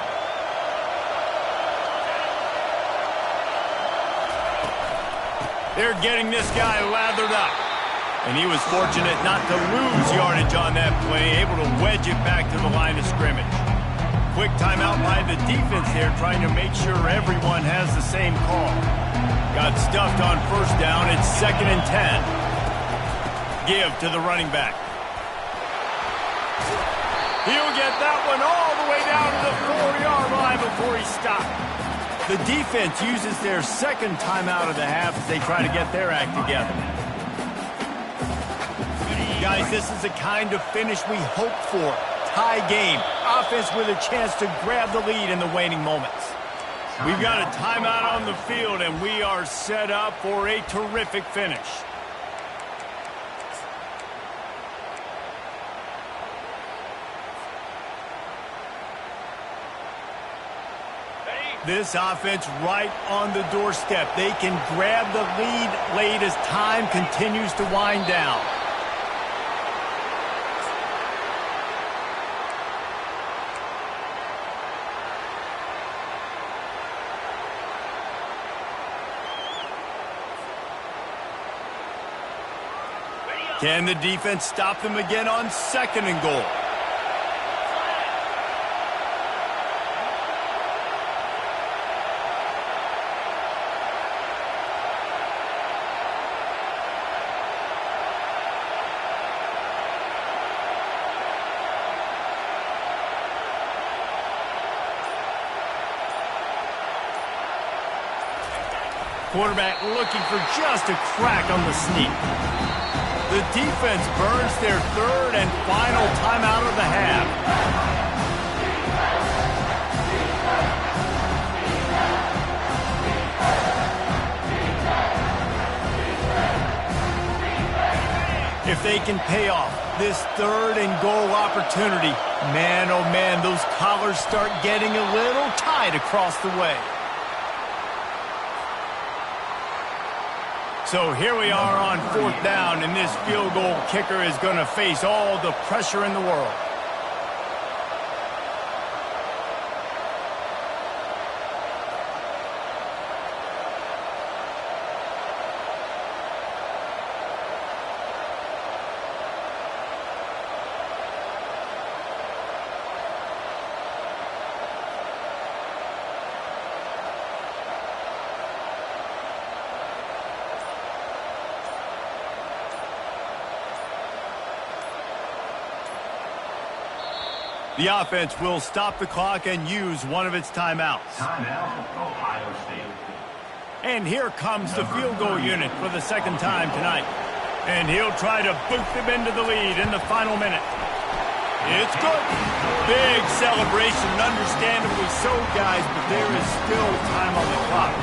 They're getting this guy lathered up. And he was fortunate not to lose yardage on that play, able to wedge it back to the line of scrimmage. Quick timeout by the defense there, trying to make sure everyone has the same call. Got stuffed on first down. It's 2nd and 10. Give to the running back. He'll get that one all the way down to the 4-yard line before he stopped. The defense uses their second timeout of the half as they try to get their act together. Guys, this is the kind of finish we hope for. Tie game. Offense with a chance to grab the lead in the waning moments. We've got a timeout on the field, and we are set up for a terrific finish. This offense right on the doorstep. They can grab the lead late as time continues to wind down. Can the defense stop them again on 2nd and goal? Quarterback looking for just a crack on the sneak. The defense burns their 3rd and final timeout of the half. If they can pay off this 3rd and goal opportunity, man, oh man, those collars start getting a little tight across the way. So here we are on 4th down, and this field goal kicker is going to face all the pressure in the world. The offense will stop the clock and use one of its timeouts. Timeout, Ohio State. And here comes the field goal unit for the 2nd time tonight. And he'll try to boot them into the lead in the final minute. It's good. Big celebration, understandably so, guys, but there is still time on the clock.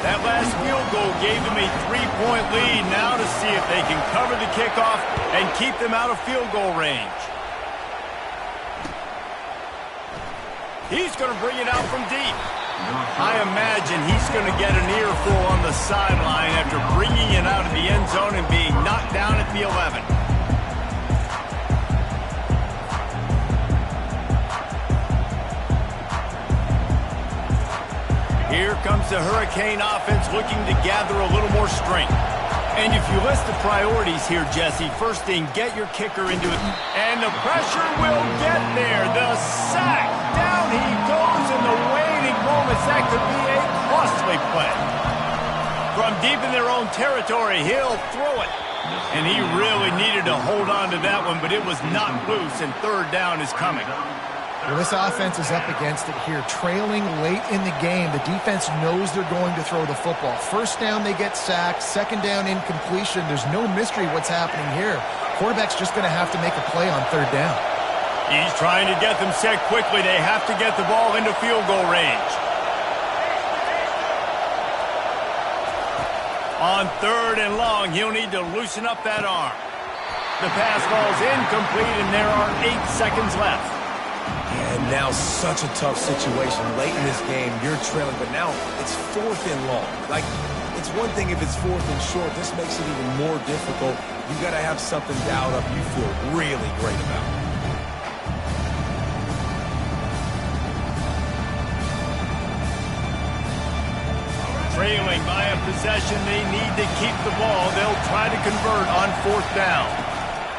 That last field goal gave them a 3-point lead. Now to see if they can cover the kickoff and keep them out of field goal range. He's going to bring it out from deep. I imagine he's going to get an earful on the sideline after bringing it out of the end zone and being knocked down at the 11. Here comes the Hurricane offense looking to gather a little more strength. And if you list the priorities here, Jesse, first thing, get your kicker into it. And the pressure will get there. The sack. Down he goes in the waiting moments. That could be a costly play. From deep in their own territory, he'll throw it. And he really needed to hold on to that one, but it was not loose, and 3rd down is coming. Well, this offense is up against it here, trailing late in the game. The defense knows they're going to throw the football. 1st down, they get sacked. 2nd down, incompletion. There's no mystery what's happening here. Quarterback's just going to have to make a play on 3rd down. He's trying to get them set quickly. They have to get the ball into field goal range. On 3rd and long, he'll need to loosen up that arm. The pass ball's incomplete, and there are 8 seconds left. And now such a tough situation. Late in this game, you're trailing, but now it's 4th and long. Like, it's one thing if it's 4th and short. This makes it even more difficult. You got to have something dialed up you feel really great about. Trailing by a possession, they need to keep the ball. They'll try to convert on 4th down.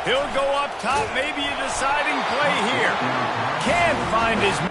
He'll go up top, maybe a deciding play here. Can't find his...